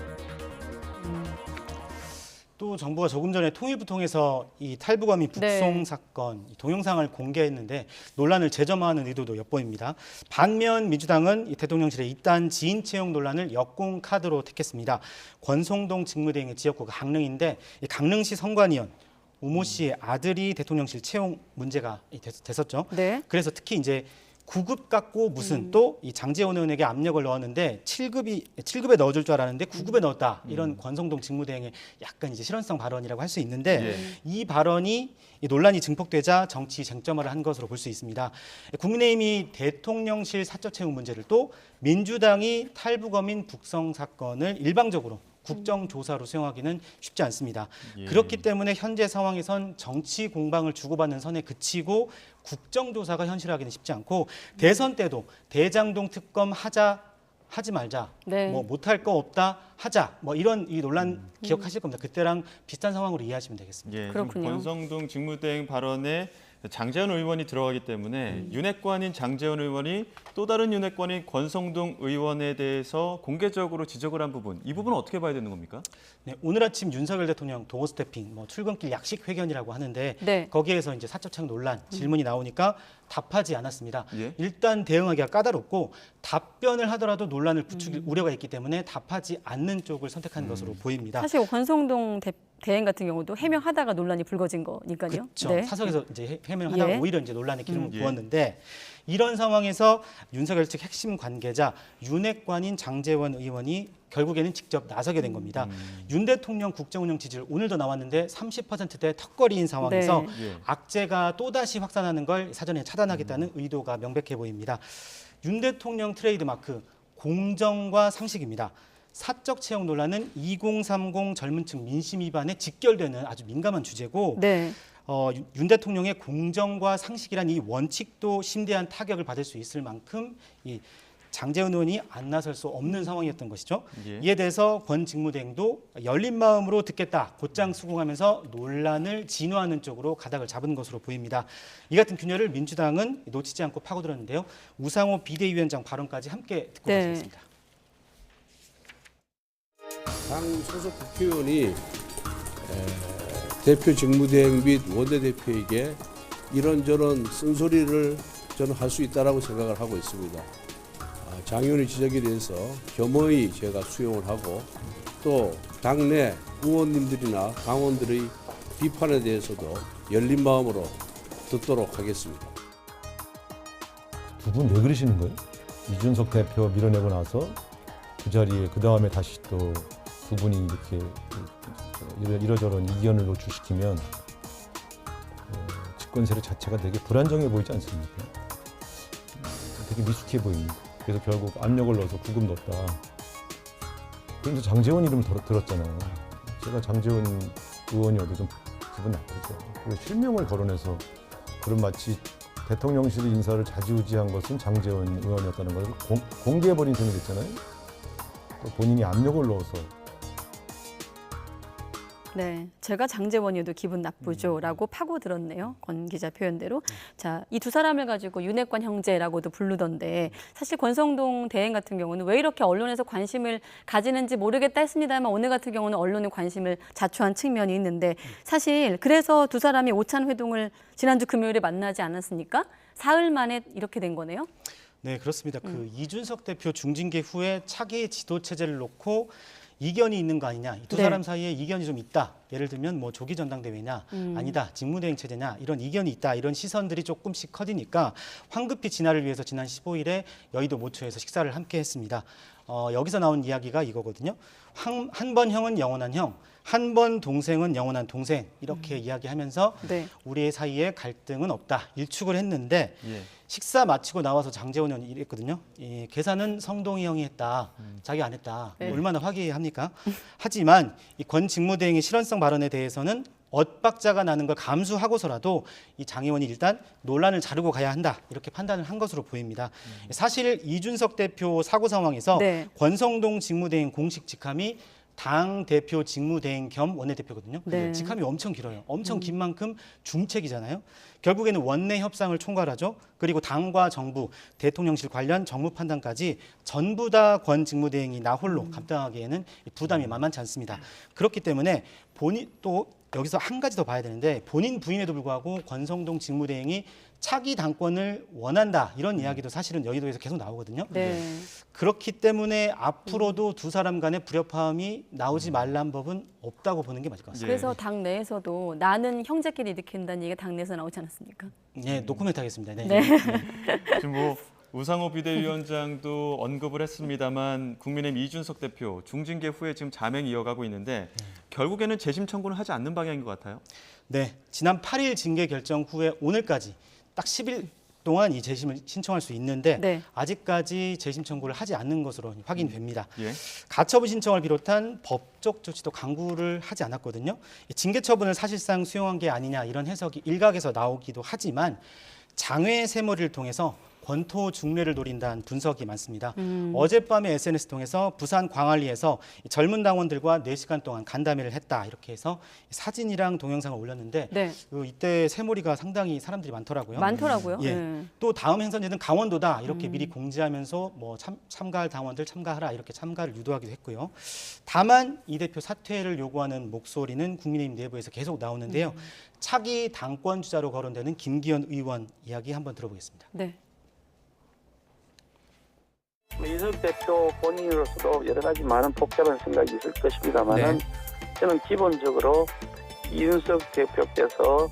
또 정부가 조금 전에 통일부 통해서 이 탈북어민 북송 사건 동영상을 공개했는데 논란을 재점화하는 의도도 엿보입니다. 반면 민주당은 이 대통령실의 이딴 지인 채용 논란을 역공 카드로 택했습니다. 권성동 직무대행의 지역구가 강릉인데 이 강릉시 선관위원 우모 씨의 아들이 대통령실 채용 문제가 됐었죠. 그래서 특히 이제 9급 갖고 무슨 또 이 장제원 의원에게 압력을 넣었는데 7급에 넣어줄 줄 알았는데 9급에 넣었다. 이런 권성동 직무대행의 약간 이제 실언성 발언이라고 할 수 있는데 이 발언이 이 논란이 증폭되자 정치 쟁점화를 한 것으로 볼 수 있습니다. 국민의힘이 대통령실 사적 채용 문제를 또 민주당이 탈북어민 북송 사건을 일방적으로 국정조사로 수용하기는 쉽지 않습니다. 그렇기 때문에 현재 상황에선 정치 공방을 주고받는 선에 그치고 국정조사가 현실화하기는 쉽지 않고 대선 때도 대장동 특검 하지 말자, 뭐 못할 거 없다 하자, 뭐 이런 이 논란 기억하실 겁니다. 그때랑 비슷한 상황으로 이해하시면 되겠습니다. 그렇군요. 권성동 직무대행 발언에 장제원 의원이 들어가기 때문에 윤핵관인 장제원 의원이 또 다른 윤핵관인 권성동 의원에 대해서 공개적으로 지적을 한 부분, 이 부분은 어떻게 봐야 되는 겁니까? 네, 오늘 아침 윤석열 대통령 도어 스태핑, 출근길 약식 회견이라고 하는데 거기에서 이제 사적 채용 논란 질문이 나오니까 답하지 않았습니다. 일단 대응하기가 까다롭고 답변을 하더라도 논란을 부추길 우려가 있기 때문에 답하지 않는 쪽을 선택한 것으로 보입니다. 사실 권성동 대행 같은 경우도 해명하다가 논란이 불거진 거니까요. 그렇죠. 사석에서 이제 해명하다가 오히려 이제 논란에 기름을 부었는데 이런 상황에서 윤석열 측 핵심 관계자 윤핵관인 장제원 의원이 결국에는 직접 나서게 된 겁니다. 윤 대통령 국정운영 지지율 오늘도 나왔는데 30%대 턱걸이인 상황에서 악재가 또다시 확산하는 걸 사전에 차단하겠다는 의도가 명백해 보입니다. 윤 대통령 트레이드마크 공정과 상식입니다. 사적 채용 논란은 2030 젊은층 민심 위반에 직결되는 아주 민감한 주제고 윤 대통령의 공정과 상식이란 이 원칙도 심대한 타격을 받을 수 있을 만큼 이 장제원 의원이 안 나설 수 없는 상황이었던 것이죠. 예. 이에 대해서 권 직무대행도 열린 마음으로 듣겠다, 곧장 수긍하면서 논란을 진화하는 쪽으로 가닥을 잡은 것으로 보입니다. 이 같은 균열을 민주당은 놓치지 않고 파고들었는데요. 우상호 비대위원장 발언까지 함께 듣고 보겠습니다. 당 소속 국회의원이 대표 직무대행 및 원내대표에게 이런저런 쓴소리를 저는 할 수 있다라고 생각을 하고 있습니다. 장 의원의 지적에 대해서 겸허히 제가 수용을 하고 또 당내 의원님들이나 당원들의 비판에 대해서도 열린 마음으로 듣도록 하겠습니다. 두 분 왜 그러시는 거예요? 이준석 대표 밀어내고 나서 그 자리에 그 다음에 다시 또 두 분이 이렇게 이러저런 이견을 노출시키면 집권 세력 자체가 되게 불안정해 보이지 않습니까? 되게 미숙해 보입니다. 그래서 결국 압력을 넣어서 구금 넣었다. 그런데 장제원 이름 들었잖아요. 제가 장제원 의원이어도 좀 기분 나쁘죠. 그리고 실명을 거론해서 그런 마치 대통령실 인사를 좌지우지한 것은 장제원 의원이었다는 걸 공개해버린 셈이 됐잖아요. 또 본인이 압력을 넣어서. 네, 제가 장제원이어도 기분 나쁘죠라고 파고들었네요. 권 기자 표현대로. 자, 이 두 사람을 가지고 윤핵관 형제라고도 부르던데 사실 권성동 대행 같은 경우는 왜 이렇게 언론에서 관심을 가지는지 모르겠다 했습니다만 오늘 같은 경우는 언론의 관심을 자초한 측면이 있는데 사실 그래서 두 사람이 오찬 회동을 지난주 금요일에 만나지 않았습니까? 사흘 만에 이렇게 된 거네요. 네, 그렇습니다. 그 이준석 대표 중징계 후에 차기 지도 체제를 놓고 이견이 있는 거 아니냐, 이 두 사람 사이에 이견이 좀 있다. 예를 들면 뭐 조기 전당대회냐, 아니다, 직무대행 체제냐 이런 이견이 있다. 이런 시선들이 조금씩 커지니까 황급히 진화를 위해서 지난 15일에 여의도 모처에서 식사를 함께 했습니다. 여기서 나온 이야기가 이거거든요. 한 번 형은 영원한 형, 한 번 동생은 영원한 동생 이렇게 이야기하면서 우리의 사이에 갈등은 없다 일축을 했는데 식사 마치고 나와서 장제원 의원이 이랬거든요. 계산은 성동이 형이 했다. 자기 안 했다. 얼마나 화기애애합니까? 하지만 이 권 직무대행의 실언성 발언에 대해서는 엇박자가 나는 걸 감수하고서라도 이 장 의원이 일단 논란을 자르고 가야 한다 이렇게 판단을 한 것으로 보입니다. 사실 이준석 대표 사고 상황에서 권성동 직무대행 공식 직함이 당 대표 직무대행 겸 원내대표거든요. 직함이 엄청 길어요. 엄청 긴 만큼 중책이잖아요. 결국에는 원내 협상을 총괄하죠. 그리고 당과 정부, 대통령실 관련 정무 판단까지 전부 다 권 직무대행이 나 홀로 감당하기에는 부담이 만만치 않습니다. 그렇기 때문에 본인 또 여기서 한 가지 더 봐야 되는데 본인 부인에도 불구하고 권성동 직무대행이 차기 당권을 원한다 이런 이야기도 사실은 여의도에서 계속 나오거든요. 그렇기 때문에 앞으로도 두 사람 간의 불협화음이 나오지 말란 법은 없다고 보는 게 맞을 것 같습니다. 그래서 당 내에서도 나는 형제끼리 일으킨다는 얘기가 당 내에서 나오지 않았습니까? 네, 노코멘트 하겠습니다. 지금 뭐 우상호 비대위원장도 언급을 했습니다만 국민의힘 이준석 대표 중징계 후에 지금 자맹 이어가고 있는데 결국에는 재심 청구는 하지 않는 방향인 것 같아요. 네, 지난 8일 징계 결정 후에 오늘까지 딱 10일 동안 이 재심을 신청할 수 있는데 아직까지 재심 청구를 하지 않는 것으로 확인됩니다. 가처분 신청을 비롯한 법적 조치도 강구를 하지 않았거든요. 징계 처분을 사실상 수용한 게 아니냐 이런 해석이 일각에서 나오기도 하지만 장외 세머리를 통해서 권토 중례를 노린다는 분석이 많습니다. 어젯밤에 SNS 통해서 부산 광안리에서 젊은 당원들과 4시간 동안 간담회를 했다 이렇게 해서 사진이랑 동영상을 올렸는데 이때 세몰이가 상당히 사람들이 많더라고요. 또 다음 행선지는 강원도다 이렇게 미리 공지하면서 뭐 참가할 당원들 참가하라 이렇게 참가를 유도하기도 했고요. 다만 이 대표 사퇴를 요구하는 목소리는 국민의힘 내부에서 계속 나오는데요. 차기 당권 주자로 거론되는 김기현 의원 이야기 한번 들어보겠습니다. 이준석 대표 본인으로서도 여러 가지 많은 복잡한 생각이 있을 것입니다만은 저는 기본적으로 이준석 대표께서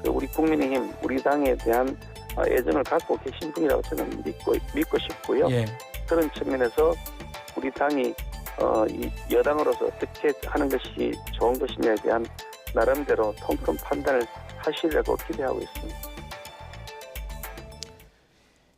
우리 국민의힘, 우리 당에 대한 애정을 갖고 계신 분이라고 저는 믿고 싶고요. 그런 측면에서 우리 당이 여당으로서 어떻게 하는 것이 좋은 것이냐에 대한 나름대로 통큰 판단을 하시려고 기대하고 있습니다.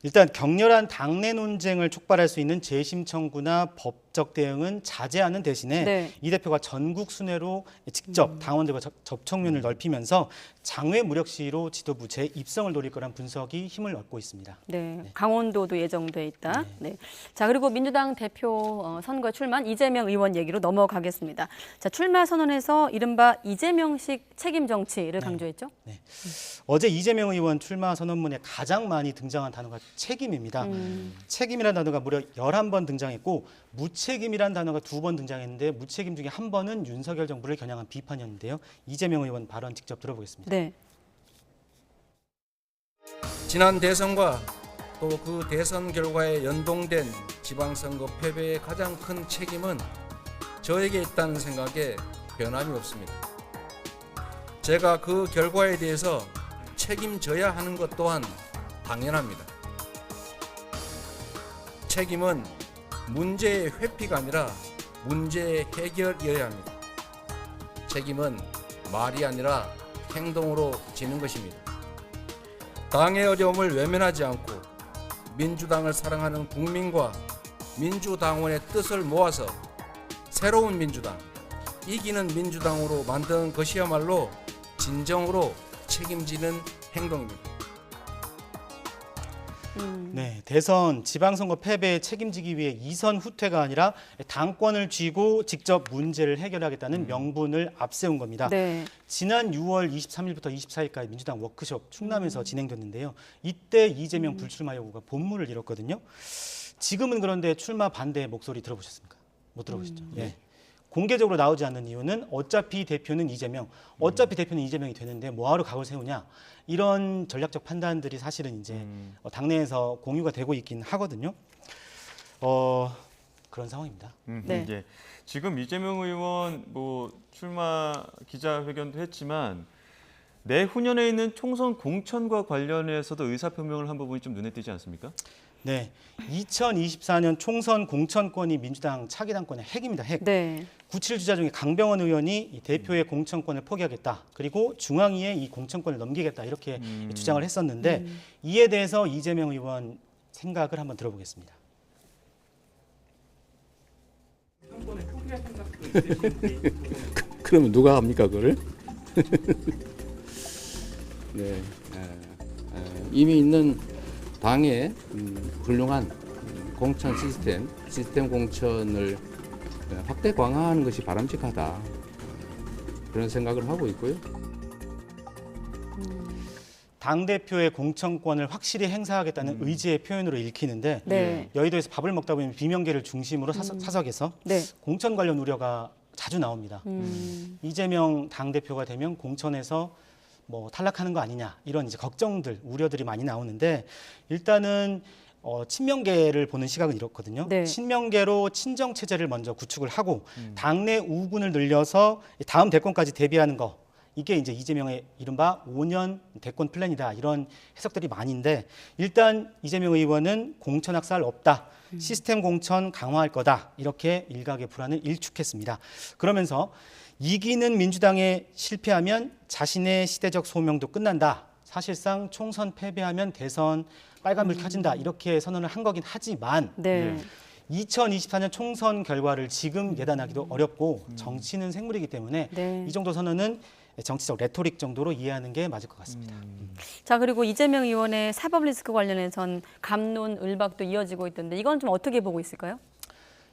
일단 격렬한 당내 논쟁을 촉발할 수 있는 재심 청구나 법적 직접 대응은 자제하는 대신에 네. 이 대표가 전국 순회로 직접 당원들과 접촉면을 넓히면서 장외 무력 시위로 지도부 재입성을 노릴 거란 분석이 힘을 얻고 있습니다. 네, 강원도도 예정돼 있다. 네. 자, 그리고 민주당 대표 선거에 출마한 이재명 의원 얘기로 넘어가겠습니다. 자, 출마 선언에서 이른바 이재명식 책임 정치를 강조했죠. 네. 어제 이재명 의원 출마 선언문에 가장 많이 등장한 단어가 책임입니다. 책임이라는 단어가 무려 11번 등장했고 무책임이라는 단어가 2번 등장했는데 무책임 중에 한 번은 윤석열 정부를 겨냥한 비판이었는데요. 이재명 의원 발언 직접 들어보겠습니다. 네. 지난 대선과 또 그 대선 결과에 연동된 지방선거 패배의 가장 큰 책임은 저에게 있다는 생각에 변함이 없습니다. 제가 그 결과에 대해서 책임져야 하는 것 또한 당연합니다. 책임은 문제의 회피가 아니라 문제의 해결이어야 합니다. 책임은 말이 아니라 행동으로 지는 것입니다. 당의 어려움을 외면하지 않고 민주당을 사랑하는 국민과 민주당원의 뜻을 모아서 새로운 민주당, 이기는 민주당으로 만드는 것이야말로 진정으로 책임지는 행동입니다. 네, 대선 지방선거 패배에 책임지기 위해 이선 후퇴가 아니라 당권을 쥐고 직접 문제를 해결하겠다는 명분을 앞세운 겁니다. 네. 지난 6월 23일부터 24일까지 민주당 워크숍 충남에서 진행됐는데요. 이때 이재명 불출마 요구가 본물을 이뤘거든요. 지금은 그런데 출마 반대 목소리 들어보셨습니까? 못 들어보셨죠? 예. 공개적으로 나오지 않는 이유는 어차피 대표는 이재명이 되는데 뭐하러 각을 세우냐, 이런 전략적 판단들이 사실은 이제 당내에서 공유가 되고 있긴 하거든요. 그런 상황입니다. 네. 예. 지금 이재명 의원 출마 기자회견도 했지만 내후년에 있는 총선 공천과 관련해서도 의사표명을 한 부분이 좀 눈에 띄지 않습니까? 네, 2024년 총선 공천권이 민주당 차기 당권의 핵입니다. 핵. 네. 97 주자 중에 강병원 의원이 이 대표의 공천권을 포기하겠다. 그리고 중앙위에 이 공천권을 넘기겠다. 이렇게 주장을 했었는데 이에 대해서 이재명 의원 생각을 한번 들어보겠습니다. 그러면 누가 합니까 그거를? 네, 이미 있는 당의 훌륭한 공천 시스템 공천을 확대 강화하는 것이 바람직하다, 그런 생각을 하고 있고요. 당대표의 공천권을 확실히 행사하겠다는 의지의 표현으로 읽히는데 네. 여의도에서 밥을 먹다 보면 비명계를 중심으로 사석에서 네. 공천 관련 우려가 자주 나옵니다. 이재명 당대표가 되면 공천에서 탈락하는 거 아니냐, 이런 이제 걱정들, 우려들이 많이 나오는데 일단은 친명계를 보는 시각은 이렇거든요. 네. 친명계로 친정 체제를 먼저 구축을 하고 당내 우군을 늘려서 다음 대권까지 대비하는 거, 이게 이제 이재명의 이른바 5년 대권 플랜이다, 이런 해석들이 많은데 일단 이재명 의원은 공천 학살 없다, 시스템 공천 강화할 거다, 이렇게 일각의 불안을 일축했습니다. 그러면서 이기는 민주당에 실패하면 자신의 시대적 소명도 끝난다, 사실상 총선 패배하면 대선 빨간불 켜진다, 이렇게 선언을 한 거긴 하지만 네. 2024년 총선 결과를 지금 예단하기도 어렵고 정치는 생물이기 때문에 네. 이 정도 선언은 정치적 레토릭 정도로 이해하는 게 맞을 것 같습니다. 자, 그리고 이재명 의원의 사법 리스크 관련해선 갑론, 을박도 이어지고 있던데 이건 좀 어떻게 보고 있을까요?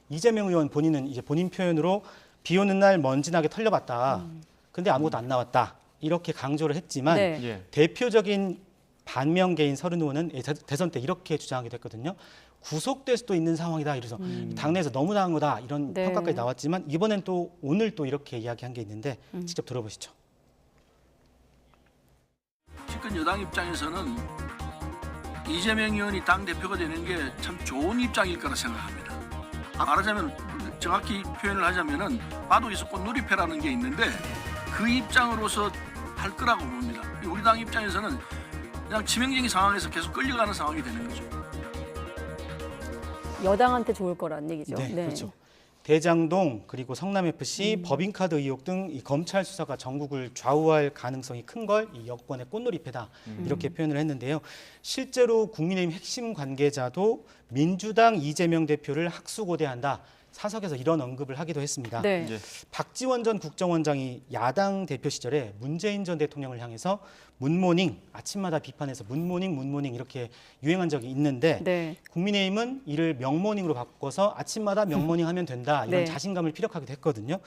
이재명 의원 본인은 이제 본인 표현으로 비 오는 날 먼지나게 털려봤다. 근데 아무것도 안 나왔다, 이렇게 강조를 했지만 네. 예. 대표적인 반명계인 서른 의원은 대선 때 이렇게 주장하게 됐거든요. 구속될 수도 있는 상황이다, 이래서 당내에서 너무 나은 거다, 이런 네. 평가까지 나왔지만 이번엔 또 오늘 또 이렇게 이야기한 게 있는데 직접 들어보시죠. 집권 여당 입장에서는 이재명 의원이 당대표가 되는 게 참 좋은 입장일 거라 생각합니다. 말하자면 정확히 표현을 하자면은 바둑에서 꽃놀이패라는 게 있는데 그 입장으로서 할 거라고 봅니다. 우리 당 입장에서는 그냥 치명적인 상황에서 계속 끌려가는 상황이 되는 거죠. 여당한테 좋을 거란 얘기죠. 네, 그렇죠. 대장동 그리고 성남FC 법인카드 의혹 등 이 검찰 수사가 전국을 좌우할 가능성이 큰 걸 이 여권의 꽃놀이패다, 이렇게 표현을 했는데요. 실제로 국민의힘 핵심 관계자도 민주당 이재명 대표를 학수고대한다, 사석에서 이런 언급을 하기도 했습니다. 네. 박지원 전 국정원장이 야당 대표 시절에 문재인 전 대통령을 향해서 문모닝, 아침마다 비판해서 문모닝 이렇게 유행한 적이 있는데 네. 국민의힘은 이를 명모닝으로 바꿔서 아침마다 명모닝 하면 된다 이런 네. 자신감을 피력하기도 했거든요.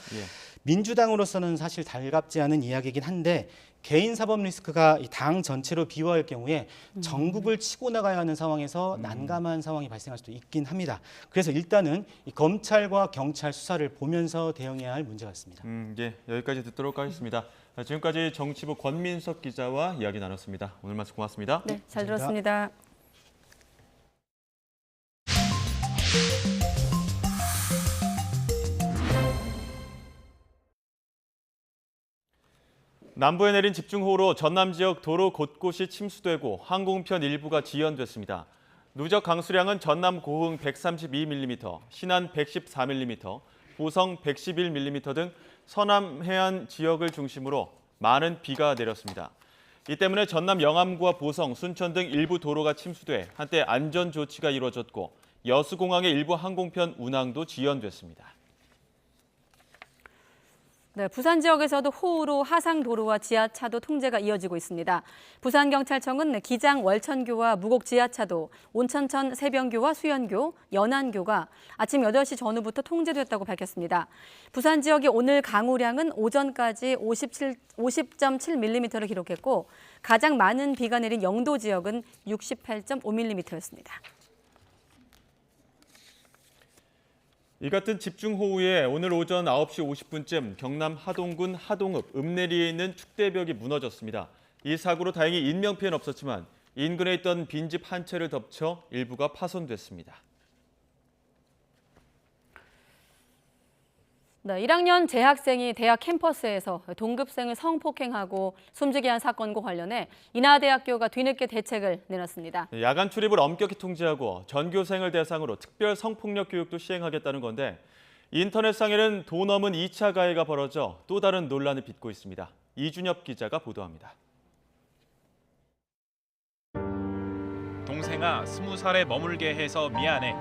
민주당으로서는 사실 달갑지 않은 이야기이긴 한데 개인 사법 리스크가 이 당 전체로 비화할 경우에 전국을 치고 나가야 하는 상황에서 난감한 상황이 발생할 수도 있긴 합니다. 그래서 일단은 이 검찰과 경찰 수사를 보면서 대응해야 할 문제 같습니다. 예, 여기까지 듣도록 하겠습니다. 지금까지 정치부 권민석 기자와 이야기 나눴습니다. 오늘 말씀 고맙습니다. 네, 잘 들었습니다. 남부에 내린 집중호우로 전남 지역 도로 곳곳이 침수되고 항공편 일부가 지연됐습니다. 누적 강수량은 전남 고흥 132mm, 신안 114mm, 보성 111mm 등 서남 해안 지역을 중심으로 많은 비가 내렸습니다. 이 때문에 전남 영암과 보성, 순천 등 일부 도로가 침수돼 한때 안전 조치가 이루어졌고 여수공항의 일부 항공편 운항도 지연됐습니다. 네, 부산 지역에서도 호우로 하상도로와 지하차도 통제가 이어지고 있습니다. 부산경찰청은 기장 월천교와 무곡 지하차도, 온천천 세병교와 수연교, 연안교가 아침 8시 전후부터 통제됐다고 밝혔습니다. 부산 지역의 오늘 강우량은 오전까지 50.7mm를 기록했고 가장 많은 비가 내린 영도 지역은 68.5mm였습니다. 이 같은 집중호우에 오늘 오전 9시 50분쯤 경남 하동군 하동읍 읍내리에 있는 축대벽이 무너졌습니다. 이 사고로 다행히 인명피해는 없었지만 인근에 있던 빈집 한 채를 덮쳐 일부가 파손됐습니다. 네, 1학년 재학생이 대학 캠퍼스에서 동급생을 성폭행하고 숨지게 한 사건과 관련해 인하대학교가 뒤늦게 대책을 내놨습니다. 야간 출입을 엄격히 통제하고 전교생을 대상으로 특별 성폭력 교육도 시행하겠다는 건데 인터넷상에는 도 넘은 2차 가해가 벌어져 또 다른 논란을 빚고 있습니다. 이준엽 기자가 보도합니다. 동생아 20살에 머물게 해서 미안해.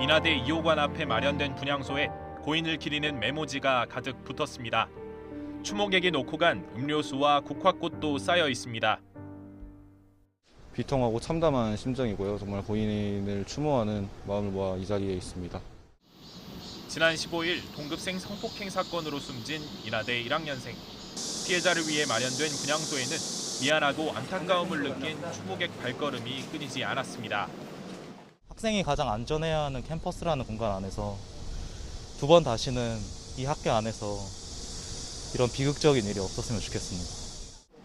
인하대 2호관 앞에 마련된 분향소에 고인을 기리는 메모지가 가득 붙었습니다. 추모객이 놓고 간 음료수와 국화꽃도 쌓여 있습니다. 비통하고 참담한 심정이고요. 정말 고인을 추모하는 마음을 모아 이 자리에 있습니다. 지난 15일 동급생 성폭행 사건으로 숨진 인하대 1학년생. 피해자를 위해 마련된 분향소에는 미안하고 안타까움을 느낀 추모객 발걸음이 끊이지 않았습니다. 학생이 가장 안전해야 하는 캠퍼스라는 공간 안에서 두 번 다시는 이 학교 안에서 이런 비극적인 일이 없었으면 좋겠습니다.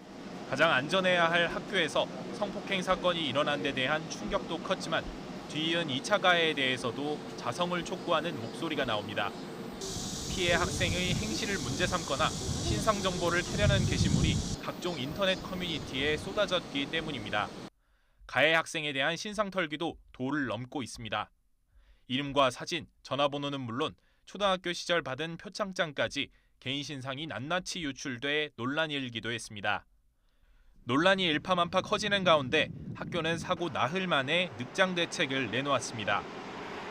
가장 안전해야 할 학교에서 성폭행 사건이 일어난 데 대한 충격도 컸지만 뒤이은 2차 가해에 대해서도 자성을 촉구하는 목소리가 나옵니다. 피해 학생의 행실을 문제 삼거나 신상 정보를 캐려는 게시물이 각종 인터넷 커뮤니티에 쏟아졌기 때문입니다. 가해 학생에 대한 신상 털기도 도를 넘고 있습니다. 이름과 사진, 전화번호는 물론 초등학교 시절 받은 표창장까지 개인 신상이 낱낱이 유출돼 논란이 일기도 했습니다. 논란이 일파만파 커지는 가운데 학교는 사고 나흘 만에 늑장 대책을 내놓았습니다.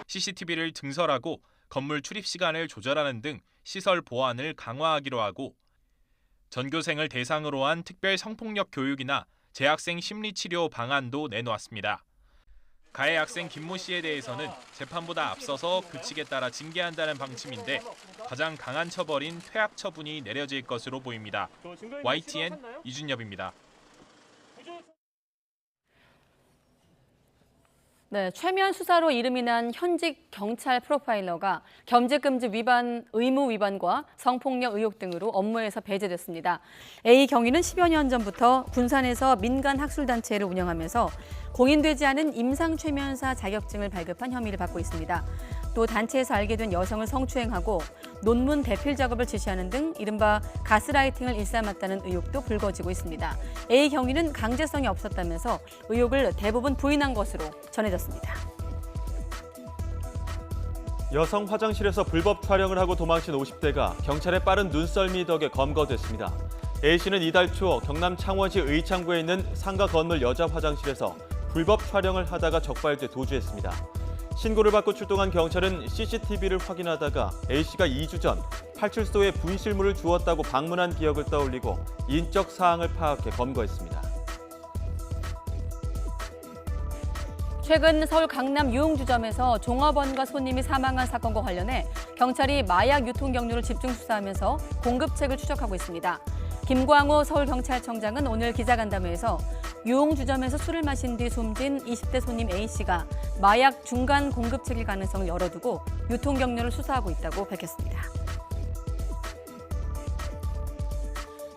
CCTV를 등설하고 건물 출입 시간을 조절하는 등 시설 보안을 강화하기로 하고 전교생을 대상으로 한 특별 성폭력 교육이나 재학생 심리치료 방안도 내놓았습니다. 가해 학생 김모 씨에 대해서는 재판보다 앞서서 규칙에 따라 징계한다는 방침인데 가장 강한 처벌인 퇴학 처분이 내려질 것으로 보입니다. YTN 이준엽입니다. 네, 최면 수사로 이름이 난 현직 경찰 프로파일러가 겸직금지 위반, 의무 위반과 성폭력 의혹 등으로 업무에서 배제됐습니다. A 경위는 10여 년 전부터 군산에서 민간 학술단체를 운영하면서 공인되지 않은 임상 최면사 자격증을 발급한 혐의를 받고 있습니다. 또 단체에서 알게 된 여성을 성추행하고 논문 대필 작업을 지시하는 등 이른바 가스라이팅을 일삼았다는 의혹도 불거지고 있습니다. A 경위는 강제성이 없었다면서 의혹을 대부분 부인한 것으로 전해졌습니다. 여성 화장실에서 불법 촬영을 하고 도망친 50대가 경찰의 빠른 눈썰미 덕에 검거됐습니다. A씨는 이달 초 경남 창원시 의창구에 있는 상가 건물 여자 화장실에서 불법 촬영을 하다가 적발돼 도주했습니다. 신고를 받고 출동한 경찰은 CCTV를 확인하다가 A씨가 2주 전 파출소에 분실물을 주었다고 방문한 기억을 떠올리고 인적 사항을 파악해 검거했습니다. 최근 서울 강남 유흥주점에서 종업원과 손님이 사망한 사건과 관련해 경찰이 마약 유통 경로를 집중 수사하면서 공급책을 추적하고 있습니다. 김광호 서울경찰청장은 오늘 기자간담회에서 유흥주점에서 술을 마신 뒤 숨진 20대 손님 A씨가 마약 중간 공급책일 가능성을 열어두고 유통 경로를 수사하고 있다고 밝혔습니다.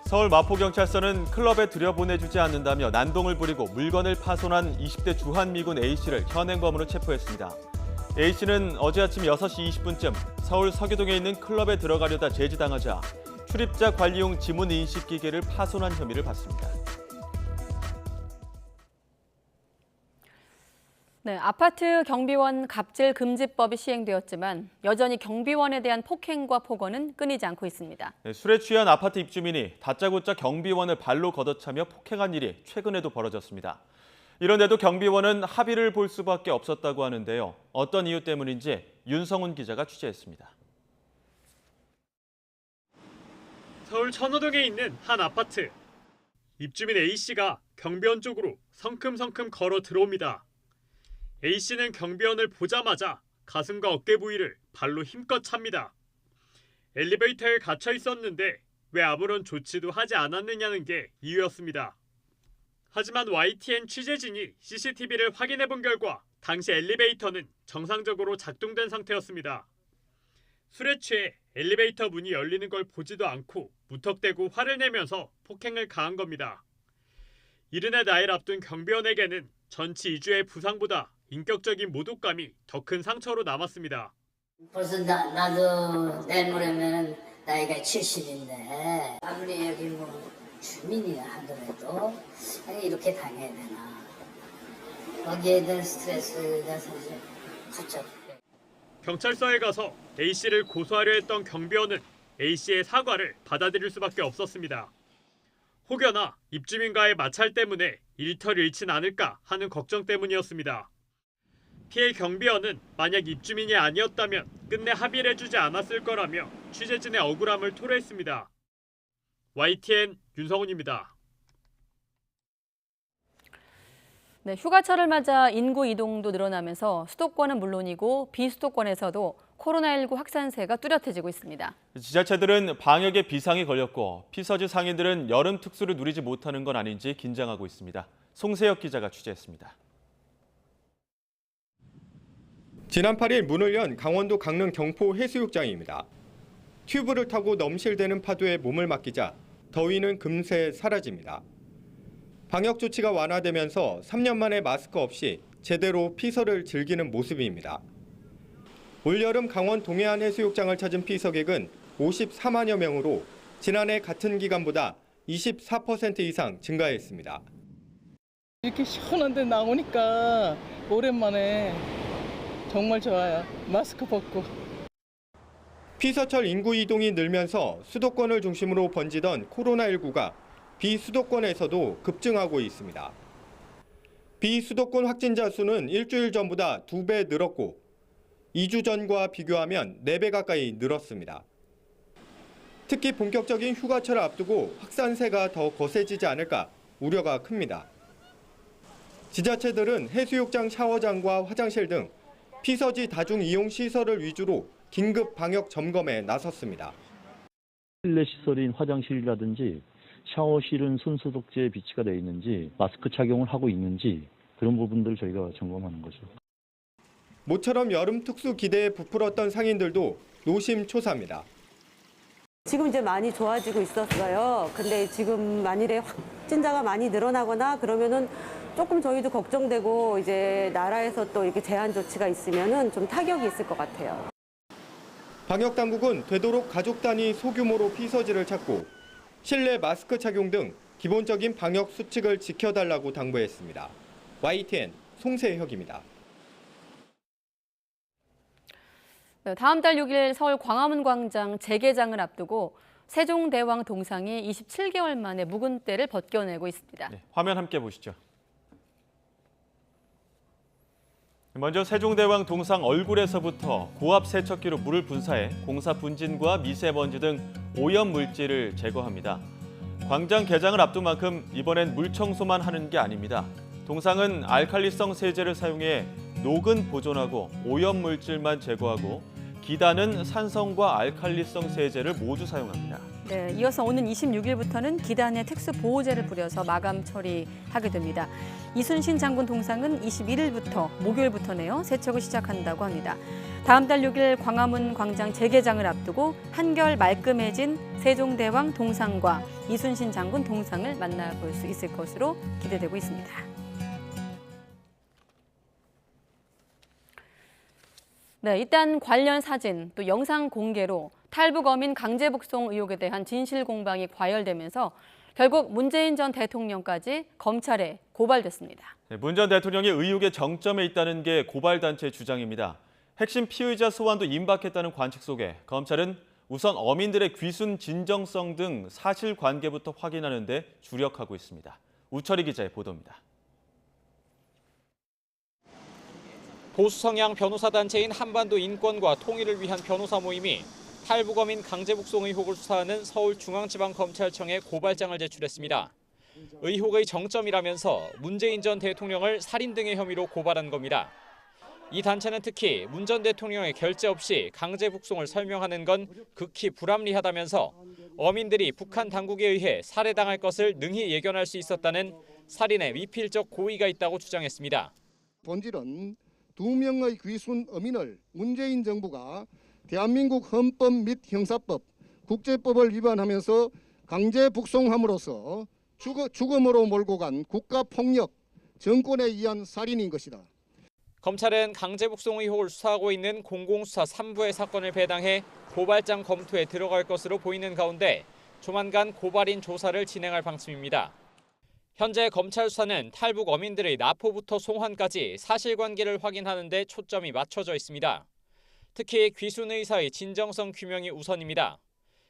서울 마포경찰서는 클럽에 들여보내주지 않는다며 난동을 부리고 물건을 파손한 20대 주한미군 A씨를 현행범으로 체포했습니다. A씨는 어제 아침 6시 20분쯤 서울 서교동에 있는 클럽에 들어가려다 제지당하자 출입자 관리용 지문 인식 기계를 파손한 혐의를 받습니다. 네, 아파트 경비원 갑질 금지법이 시행되었지만 여전히 경비원에 대한 폭행과 폭언은 끊이지 않고 있습니다. 네, 술에 취한 아파트 입주민이 다짜고짜 경비원을 발로 걷어차며 폭행한 일이 최근에도 벌어졌습니다. 이런데도 경비원은 합의를 볼 수밖에 없었다고 하는데요. 어떤 이유 때문인지 윤성훈 기자가 취재했습니다. 서울 천호동에 있는 한 아파트. 입주민 A씨가 경비원 쪽으로 성큼성큼 걸어 들어옵니다. A씨는 경비원을 보자마자 가슴과 어깨 부위를 발로 힘껏 찹니다. 엘리베이터에 갇혀 있었는데 왜 아무런 조치도 하지 않았느냐는 게 이유였습니다. 하지만 YTN 취재진이 CCTV를 확인해 본 결과 당시 엘리베이터는 정상적으로 작동된 상태였습니다. 술에 취해 엘리베이터 문이 열리는 걸 보지도 않고 무턱대고 화를 내면서 폭행을 가한 겁니다. 이른의 나이를 앞둔 경비원에게는 전치 2주의 부상보다 인격적인 모독감이 더 큰 상처로 남았습니다. 벌써 나도 내일 모레면 나이가 70인데 아무리 여기 뭐 주민이라 하더라도 아니 이렇게 당해야 되나. 거기에 대한 스트레스가 사실 컸죠. 경찰서에 가서 A씨를 고소하려 했던 경비원은 A씨의 사과를 받아들일 수밖에 없었습니다. 혹여나 입주민과의 마찰 때문에 일터를 잃진 않을까 하는 걱정 때문이었습니다. 피해 경비원은 만약 입주민이 아니었다면 끝내 합의를 해주지 않았을 거라며 취재진의 억울함을 토로했습니다. YTN 윤성훈입니다. 네, 휴가철을 맞아 인구 이동도 늘어나면서 수도권은 물론이고 비수도권에서도 코로나19 확산세가 뚜렷해지고 있습니다. 지자체들은 방역에 비상이 걸렸고 피서지 상인들은 여름 특수를 누리지 못하는 건 아닌지 긴장하고 있습니다. 송세혁 기자가 취재했습니다. 지난 8일 문을 연 강원도 강릉 경포 해수욕장입니다. 튜브를 타고 넘실대는 파도에 몸을 맡기자 더위는 금세 사라집니다. 방역 조치가 완화되면서 3년 만에 마스크 없이 제대로 피서를 즐기는 모습입니다. 올여름 강원 동해안 해수욕장을 찾은 피서객은 54만여 명으로 지난해 같은 기간보다 24% 이상 증가했습니다. 이렇게 시원한 데 나오니까 오랜만에 정말 좋아요. 마스크 벗고. 피서철 인구 이동이 늘면서 수도권을 중심으로 번지던 코로나19가 비수도권에서도 급증하고 있습니다. 비수도권 확진자 수는 일주일 전보다 2배 늘었고 2주 전과 비교하면 4배 가까이 늘었습니다. 특히 본격적인 휴가철을 앞두고 확산세가 더 거세지지 않을까 우려가 큽니다. 지자체들은 해수욕장 샤워장과 화장실 등 피서지 다중 이용 시설을 위주로 긴급 방역 점검에 나섰습니다. 실내 시설인 화장실이라든지 샤워실은 손소독제에 비치가 되어 있는지 마스크 착용을 하고 있는지 그런 부분들을 저희가 점검하는 거죠. 모처럼 여름 특수 기대에 부풀었던 상인들도 노심초사입니다. 지금 이제 많이 좋아지고 있었어요. 근데 지금 만일에 확진자가 많이 늘어나거나 그러면은 조금 저희도 걱정되고 이제 나라에서 또 이렇게 제한 조치가 있으면은 좀 타격이 있을 것 같아요. 방역 당국은 되도록 가족 단위 소규모로 피서지를 찾고 실내 마스크 착용 등 기본적인 방역 수칙을 지켜달라고 당부했습니다. YTN 송세혁입니다. 네, 다음 달 6일 서울 광화문 광장 재개장을 앞두고 세종대왕 동상이 27개월 만에 묵은 때를 벗겨내고 있습니다. 네, 화면 함께 보시죠. 먼저 세종대왕 동상 얼굴에서부터 고압 세척기로 물을 분사해 공사 분진과 미세먼지 등 오염 물질을 제거합니다. 광장 개장을 앞둔 만큼 이번엔 물 청소만 하는 게 아닙니다. 동상은 알칼리성 세제를 사용해 녹은 보존하고 오염 물질만 제거하고 기단은 산성과 알칼리성 세제를 모두 사용합니다. 네, 이어서 오는 26일부터는 기단에 특수 보호제를 뿌려서 마감 처리하게 됩니다. 이순신 장군 동상은 21일부터 목요일부터네요. 세척을 시작한다고 합니다. 다음 달 6일 광화문 광장 재개장을 앞두고 한결 말끔해진 세종대왕 동상과 이순신 장군 동상을 만나볼 수 있을 것으로 기대되고 있습니다. 네, 일단 관련 사진 또 영상 공개로 탈북 어민 강제 북송 의혹에 대한 진실 공방이 과열되면서 결국 문재인 전 대통령까지 검찰에 고발됐습니다. 문 전 대통령이 의혹의 정점에 있다는 게 고발단체의 주장입니다. 핵심 피의자 소환도 임박했다는 관측 속에 검찰은 우선 어민들의 귀순 진정성 등 사실관계부터 확인하는 데 주력하고 있습니다. 우철희 기자의 보도입니다. 보수 성향 변호사 단체인 한반도 인권과 통일을 위한 변호사 모임이 탈북어민 강제 북송 의혹을 수사하는 서울중앙지방검찰청에 고발장을 제출했습니다. 의혹의 정점이라면서 문재인 전 대통령을 살인 등의 혐의로 고발한 겁니다. 이 단체는 특히 문 전 대통령의 결재 없이 강제 북송을 설명하는 건 극히 불합리하다면서 어민들이 북한 당국에 의해 살해당할 것을 능히 예견할 수 있었다는 살인의 미필적 고의가 있다고 주장했습니다. 본질은 2명의 귀순 어민을 문재인 정부가 대한민국 헌법 및 형사법, 국제법을 위반하면서 강제 북송함으로써 죽음으로 몰고 간 국가폭력, 정권에 의한 살인인 것이다. 검찰은 강제 북송 의혹을 수사하고 있는 공공수사 3부의 사건을 배당해 고발장 검토에 들어갈 것으로 보이는 가운데 조만간 고발인 조사를 진행할 방침입니다. 현재 검찰 수사는 탈북 어민들의 납포부터 송환까지 사실관계를 확인하는 데 초점이 맞춰져 있습니다. 특히 귀순 의사의 진정성 규명이 우선입니다.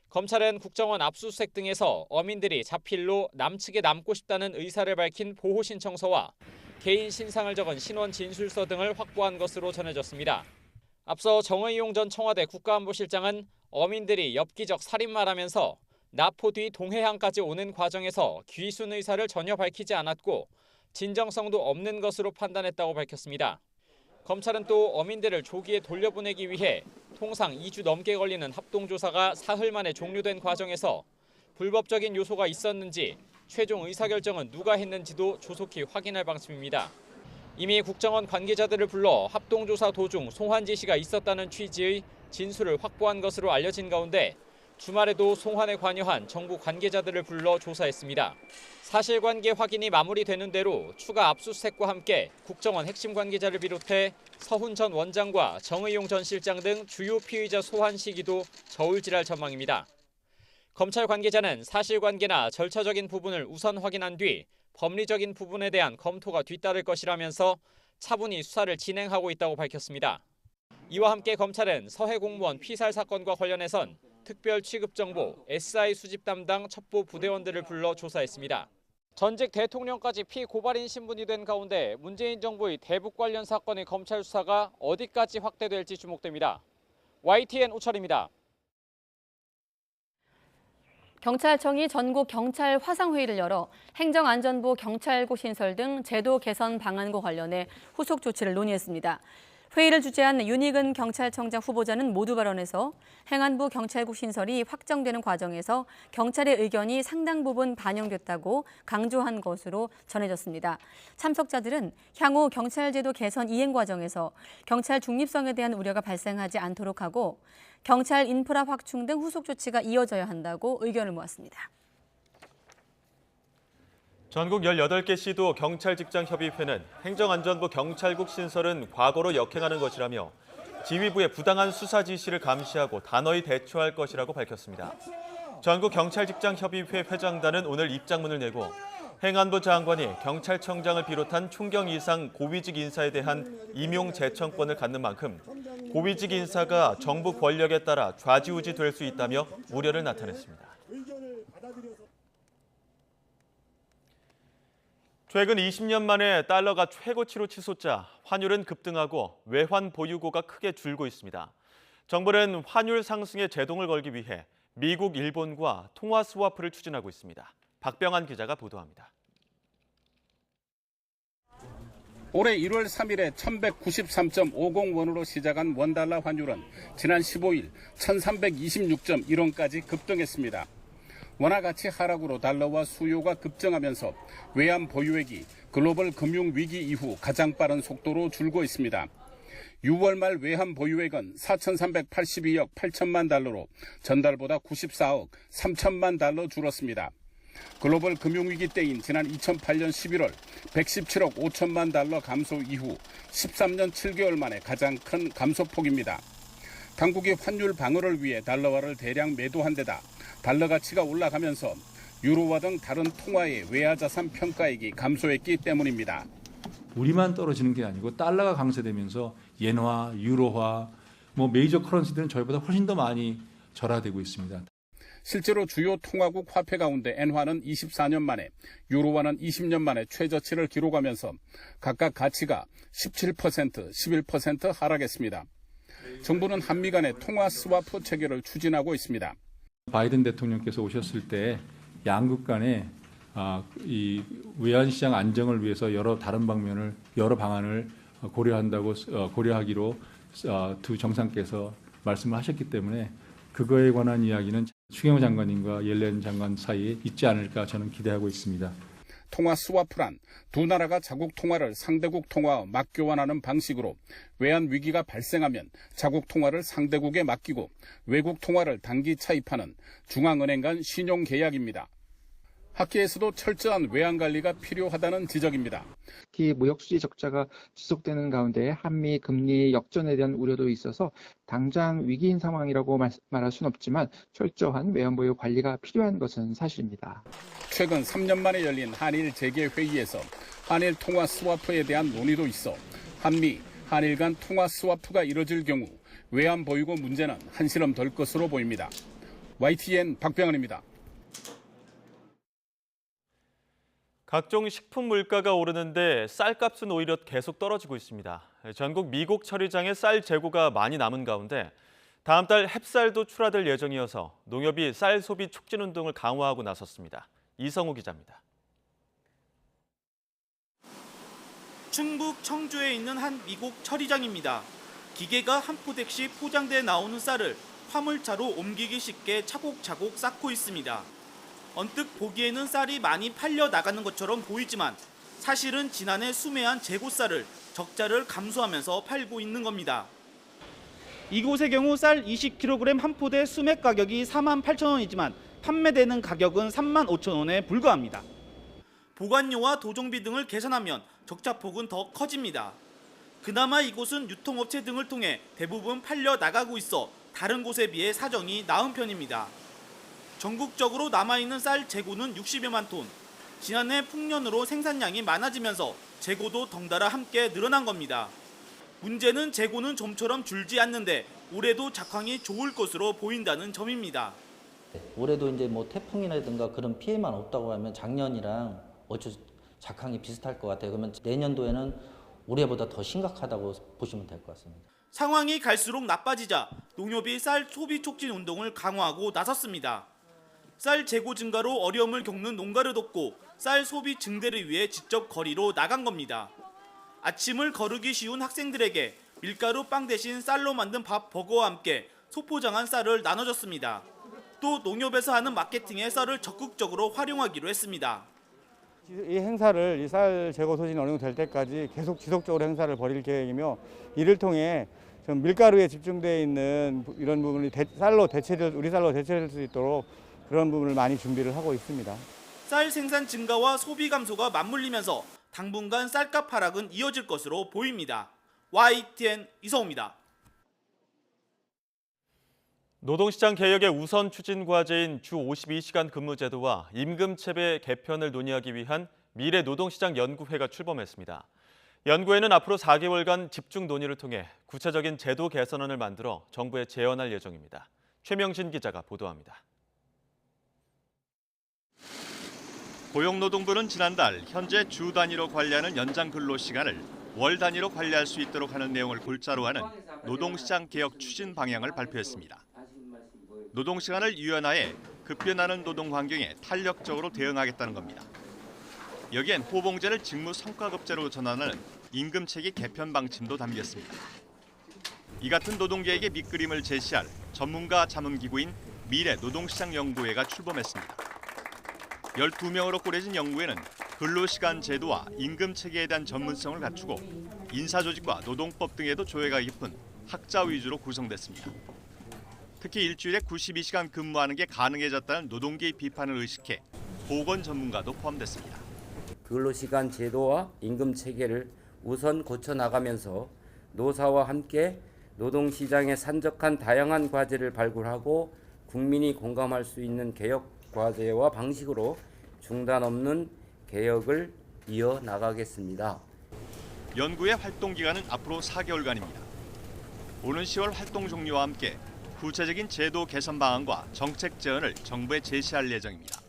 검찰은 국정원 압수수색 등에서 어민들이 자필로 남측에 남고 싶다는 의사를 밝힌 보호신청서와 개인 신상을 적은 신원 진술서 등을 확보한 것으로 전해졌습니다. 앞서 정의용 전 청와대 국가안보실장은 어민들이 엽기적 살인마라면서 납포 뒤 동해안까지 오는 과정에서 귀순 의사를 전혀 밝히지 않았고 진정성도 없는 것으로 판단했다고 밝혔습니다. 검찰은 또 어민들을 조기에 돌려보내기 위해 통상 2주 넘게 걸리는 합동조사가 사흘 만에 종료된 과정에서 불법적인 요소가 있었는지 최종 의사결정은 누가 했는지도 조속히 확인할 방침입니다. 이미 국정원 관계자들을 불러 합동조사 도중 송환 지시가 있었다는 취지의 진술을 확보한 것으로 알려진 가운데 주말에도 송환에 관여한 정부 관계자들을 불러 조사했습니다. 사실관계 확인이 마무리되는 대로 추가 압수수색과 함께 국정원 핵심 관계자를 비롯해 서훈 전 원장과 정의용 전 실장 등 주요 피의자 소환 시기도 저울질할 전망입니다. 검찰 관계자는 사실관계나 절차적인 부분을 우선 확인한 뒤 법리적인 부분에 대한 검토가 뒤따를 것이라면서 차분히 수사를 진행하고 있다고 밝혔습니다. 이와 함께 검찰은 서해 공무원 피살 사건과 관련해선 특별 취급 정보 SI 수집 담당 첩보 부대원들을 불러 조사했습니다. 전직 대통령까지 피고발인 신분이 된 가운데 문재인 정부의 대북 관련 사건의 검찰 수사가 어디까지 확대될지 주목됩니다. YTN 우철입니다. 경찰청이 전국 경찰 화상회의를 열어 행정안전부 경찰국 신설 등 제도 개선 방안과 관련해 후속 조치를 논의했습니다. 회의를 주재한 윤익은 경찰청장 후보자는 모두 발언해서 행안부 경찰국 신설이 확정되는 과정에서 경찰의 의견이 상당 부분 반영됐다고 강조한 것으로 전해졌습니다. 참석자들은 향후 경찰제도 개선 이행 과정에서 경찰 중립성에 대한 우려가 발생하지 않도록 하고 경찰 인프라 확충 등 후속 조치가 이어져야 한다고 의견을 모았습니다. 전국 18개 시도 경찰직장협의회는 행정안전부 경찰국 신설은 과거로 역행하는 것이라며 지휘부의 부당한 수사 지시를 감시하고 단호히 대처할 것이라고 밝혔습니다. 전국 경찰직장협의회 회장단은 오늘 입장문을 내고 행안부 장관이 경찰청장을 비롯한 총경 이상 고위직 인사에 대한 임용 제청권을 갖는 만큼 고위직 인사가 정부 권력에 따라 좌지우지 될 수 있다며 우려를 나타냈습니다. 최근 20년 만에 달러가 최고치로 치솟자 환율은 급등하고 외환 보유고가 크게 줄고 있습니다. 정부는 환율 상승에 제동을 걸기 위해 미국, 일본과 통화 스와프를 추진하고 있습니다. 박병한 기자가 보도합니다. 올해 1월 3일에 1193.50원으로 시작한 원달러 환율은 지난 15일 1326.1원까지 급등했습니다. 원화 가치 하락으로 달러와 수요가 급증하면서 외환 보유액이 글로벌 금융위기 이후 가장 빠른 속도로 줄고 있습니다. 6월 말 외환 보유액은 4,382억 8천만 달러로 전달보다 94억 3천만 달러 줄었습니다. 글로벌 금융위기 때인 지난 2008년 11월 117억 5천만 달러 감소 이후 13년 7개월 만에 가장 큰 감소폭입니다. 당국이 환율 방어를 위해 달러화를 대량 매도한 데다 달러 가치가 올라가면서 유로화 등 다른 통화의 외화자산 평가액이 감소했기 때문입니다. 우리만 떨어지는 게 아니고 달러가 강세되면서 엔화, 유로화, 메이저 커런시들은 저희보다 훨씬 더 많이 절하되고 있습니다. 실제로 주요 통화국 화폐 가운데 엔화는 24년 만에, 유로화는 20년 만에 최저치를 기록하면서 각각 가치가 17%, 11% 하락했습니다. 정부는 한미 간의 통화 스와프 체계를 추진하고 있습니다. 바이든 대통령께서 오셨을 때 양국 간에 이 외환시장 안정을 위해서 여러 방안을 고려하기로 두 정상께서 말씀을 하셨기 때문에 그거에 관한 이야기는 추경호 장관님과 옐렌 장관 사이에 있지 않을까 저는 기대하고 있습니다. 통화 스와프란 두 나라가 자국 통화를 상대국 통화와 맞교환하는 방식으로 외환 위기가 발생하면 자국 통화를 상대국에 맡기고 외국 통화를 단기 차입하는 중앙은행 간 신용 계약입니다. 학계에서도 철저한 외환 관리가 필요하다는 지적입니다. 특히 무역수지 적자가 지속되는 가운데 한미 금리 역전에 대한 우려도 있어서 당장 위기인 상황이라고 말할 수는 없지만 철저한 외환 보유 관리가 필요한 것은 사실입니다. 최근 3년 만에 열린 한일 재개 회의에서 한일 통화 스와프에 대한 논의도 있어 한미, 한일 간 통화 스와프가 이뤄질 경우 외환 보유고 문제는 한시름 덜 것으로 보입니다. YTN 박병헌입니다. 각종 식품 물가가 오르는데 쌀값은 오히려 계속 떨어지고 있습니다. 전국 미국 처리장에 쌀 재고가 많이 남은 가운데 다음 달 햅쌀도 출하될 예정이어서 농협이 쌀 소비 촉진 운동을 강화하고 나섰습니다. 이성우 기자입니다. 충북 청주에 있는 한 미국 처리장입니다. 기계가 한 포대씩 포장돼 나오는 쌀을 화물차로 옮기기 쉽게 차곡차곡 쌓고 있습니다. 언뜻 보기에는 쌀이 많이 팔려 나가는 것처럼 보이지만 사실은 지난해 수매한 재고쌀을 적자를 감수하면서 팔고 있는 겁니다. 이곳의 경우 쌀 20kg 한 포대 수매 가격이 48,000원이지만 판매되는 가격은 35,000원에 불과합니다. 보관료와 도정비 등을 계산하면 적자폭은 더 커집니다. 그나마 이곳은 유통업체 등을 통해 대부분 팔려 나가고 있어 다른 곳에 비해 사정이 나은 편입니다. 전국적으로 남아있는 쌀 재고는 60여만 톤. 지난해 풍년으로 생산량이 많아지면서 재고도 덩달아 함께 늘어난 겁니다. 문제는 재고는 좀처럼 줄지 않는데 올해도 작황이 좋을 것으로 보인다는 점입니다. 올해도 이제 태풍이라든가 그런 피해만 없다고 하면 작년이랑 작황이 비슷할 것 같아요. 그러면 내년도에는 올해보다 더 심각하다고 보시면 될 것 같습니다. 상황이 갈수록 나빠지자 농협이 쌀 소비 촉진 운동을 강화하고 나섰습니다. 쌀 재고 증가로 어려움을 겪는 농가를 돕고 쌀 소비 증대를 위해 직접 거리로 나간 겁니다. 아침을 거르기 쉬운 학생들에게 밀가루 빵 대신 쌀로 만든 밥 버거와 함께 소포장한 쌀을 나눠줬습니다. 또 농협에서 하는 마케팅에 쌀을 적극적으로 활용하기로 했습니다. 이 행사를 이 쌀 재고 소진이 어느 정도 될 때까지 계속 지속적으로 행사를 벌일 계획이며 이를 통해 좀 밀가루에 집중되어 있는 이런 부분이 우리 쌀로 대체될 수 있도록 그런 부분을 많이 준비를 하고 있습니다. 쌀 생산 증가와 소비 감소가 맞물리면서 당분간 쌀값 하락은 이어질 것으로 보입니다. YTN 이성우입니다. 노동시장 개혁의 우선 추진 과제인 주 52시간 근무 제도와 임금 체계 개편을 논의하기 위한 미래 노동시장 연구회가 출범했습니다. 연구회는 앞으로 4개월간 집중 논의를 통해 구체적인 제도 개선안을 만들어 정부에 제언할 예정입니다. 최명신 기자가 보도합니다. 고용노동부는 지난달 현재 주 단위로 관리하는 연장 근로시간을 월 단위로 관리할 수 있도록 하는 내용을 골자로 하는 노동시장 개혁 추진 방향을 발표했습니다. 노동시간을 유연화해 급변하는 노동 환경에 탄력적으로 대응하겠다는 겁니다. 여기엔 호봉제를 직무 성과급제로 전환하는 임금체계 개편 방침도 담겼습니다. 이 같은 노동계에게 밑그림을 제시할 전문가 자문기구인 미래노동시장연구회가 출범했습니다. 12명으로 꾸려진 연구회는 근로시간 제도와 임금체계에 대한 전문성을 갖추고 인사조직과 노동법 등에도 조예가 깊은 학자 위주로 구성됐습니다. 특히 일주일에 92시간 근무하는 게 가능해졌다는 노동계의 비판을 의식해 보건 전문가도 포함됐습니다. 근로시간 제도와 임금체계를 우선 고쳐나가면서 노사와 함께 노동시장에 산적한 다양한 과제를 발굴하고 국민이 공감할 수 있는 개혁 과제와 방식으로 중단 없는 개혁을 이어나가겠습니다. 연구의 활동 기간은 앞으로 4개월간입니다. 오는 10월 활동 종료와 함께 구체적인 제도 개선 방안과 정책 제안을 정부에 제시할 예정입니다.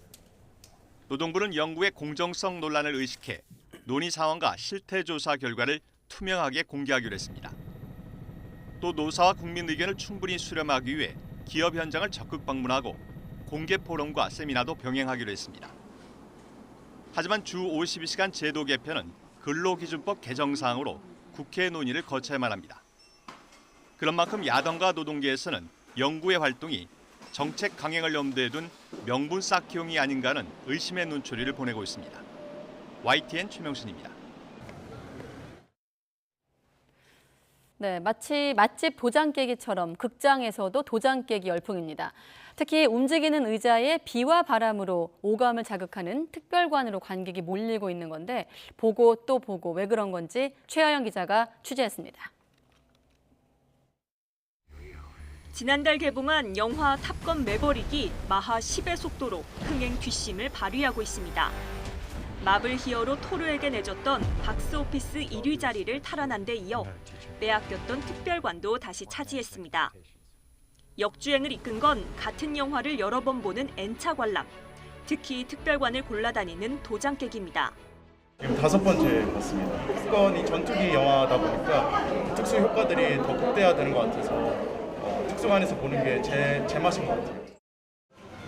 노동부는 연구의 공정성 논란을 의식해 논의 상황과 실태 조사 결과를 투명하게 공개하기로 했습니다. 또 노사와 국민 의견을 충분히 수렴하기 위해 기업 현장을 적극 방문하고 공개 포럼과 세미나도 병행하기로 했습니다. 하지만 주 52시간 제도 개편은 근로기준법 개정 사항으로 국회 논의를 거쳐야만 합니다. 그런 만큼 야당과 노동계에서는 연구의 활동이 정책 강행을 염두에 둔 명분 쌓기용이 아닌가 하는 의심의 눈초리를 보내고 있습니다. YTN 최명순입니다. 네, 마치 맛집 도장 깨기처럼 극장에서도 도장 깨기 열풍입니다. 특히 움직이는 의자에 비와 바람으로 오감을 자극하는 특별관으로 관객이 몰리고 있는 건데 보고 또 보고 왜 그런 건지 최하영 기자가 취재했습니다. 지난달 개봉한 영화 탑건 매버릭이 마하 10의 속도로 흥행 뒷심을 발휘하고 있습니다. 마블 히어로 토르에게 내줬던 박스오피스 1위 자리를 탈환한 데 이어 빼앗겼던 특별관도 다시 차지했습니다. 역주행을 이끈 건 같은 영화를 여러 번 보는 N차 관람, 특히 특별관을 골라다니는 도장 깨기입니다. 지금 5번째 봤습니다. 탑건이 전투기 영화다 보니까 특수 효과들이 더 극대화되는 것 같아서 특수관에서 보는 게 제 맛인 것 같아요.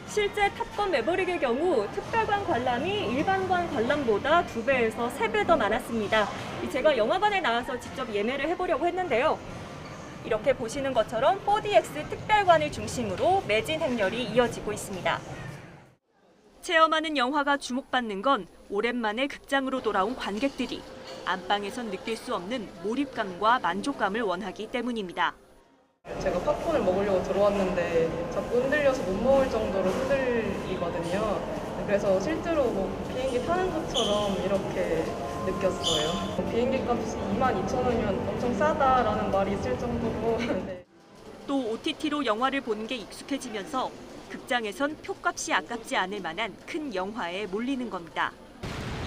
실제 탑건 매버릭의 경우 특별관 관람이 일반관 관람보다 2배에서 3배 더 많았습니다. 제가 영화관에 나와서 직접 예매를 해보려고 했는데요. 이렇게 보시는 것처럼 4DX 특별관을 중심으로 매진 행렬이 이어지고 있습니다. 체험하는 영화가 주목받는 건 오랜만에 극장으로 돌아온 관객들이 안방에선 느낄 수 없는 몰입감과 만족감을 원하기 때문입니다. 제가 팝콘을 먹으려고 들어왔는데 자꾸 흔들려서 못 먹을 정도로 흔들리거든요. 그래서 실제로 비행기 타는 것처럼 이렇게 느꼈어요. 비행기 값이 22,000원이면 엄청 싸다라는 말이 있을 정도로. 네. 또 OTT로 영화를 보는 게 익숙해지면서 극장에선 표값이 아깝지 않을 만한 큰 영화에 몰리는 겁니다.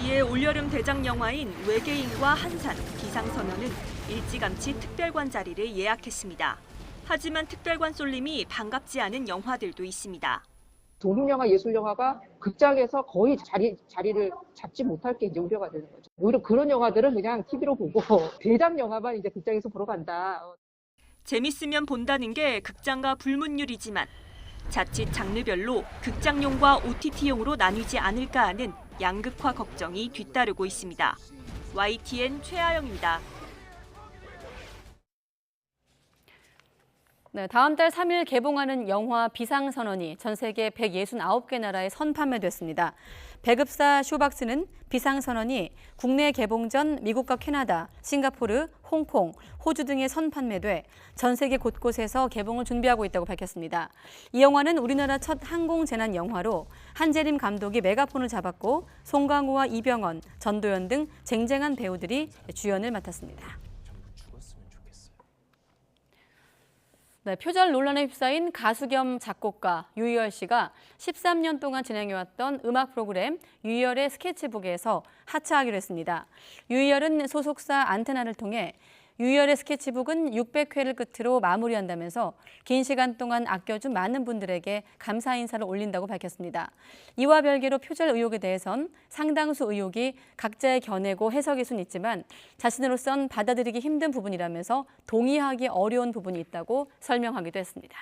이에 올여름 대작 영화인 외계인과 한산, 비상선언은 일찌감치 특별관 자리를 예약했습니다. 하지만 특별관 쏠림이 반갑지 않은 영화들도 있습니다. 독립영화, 예술영화가 극장에서 거의 자리를 잡지 못할 게 이제 우려가 되는 거죠. 오히려 그런 영화들은 그냥 TV로 보고 대작 영화만 이제 극장에서 보러 간다. 재밌으면 본다는 게 극장과 불문율이지만 자칫 장르별로 극장용과 OTT용으로 나뉘지 않을까 하는 양극화 걱정이 뒤따르고 있습니다. YTN 최하영입니다. 네, 다음 달 3일 개봉하는 영화 비상선언이 전 세계 169개 나라에 선판매됐습니다. 배급사 쇼박스는 비상선언이 국내 개봉 전 미국과 캐나다, 싱가포르, 홍콩, 호주 등에 선판매돼 전 세계 곳곳에서 개봉을 준비하고 있다고 밝혔습니다. 이 영화는 우리나라 첫 항공재난 영화로 한재림 감독이 메가폰을 잡았고 송강호와 이병헌, 전도연 등 쟁쟁한 배우들이 주연을 맡았습니다. 네, 표절 논란에 휩싸인 가수 겸 작곡가 유희열 씨가 13년 동안 진행해왔던 음악 프로그램 유희열의 스케치북에서 하차하기로 했습니다. 유희열은 소속사 안테나를 통해 유희열의 스케치북은 600회를 끝으로 마무리한다면서 긴 시간 동안 아껴준 많은 분들에게 감사 인사를 올린다고 밝혔습니다. 이와 별개로 표절 의혹에 대해선 상당수 의혹이 각자의 견해고 해석일 수는 있지만 자신으로선 받아들이기 힘든 부분이라면서 동의하기 어려운 부분이 있다고 설명하기도 했습니다.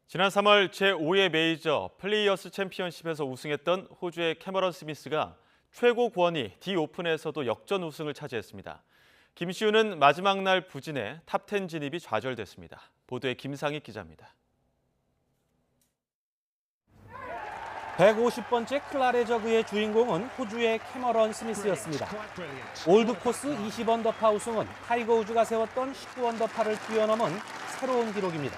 지난 3월 제5회 메이저 플레이어스 챔피언십에서 우승했던 호주의 캐머런 스미스가 최고 권위 D-오픈에서도 역전 우승을 차지했습니다. 김시우는 마지막 날 부진해 탑10 진입이 좌절됐습니다. 보도에 김상희 기자입니다. 150번째 클라레저그의 주인공은 호주의 캐머런 스미스였습니다. 올드코스 20언더파 우승은 타이거 우즈가 세웠던 19언더파를 뛰어넘은 새로운 기록입니다.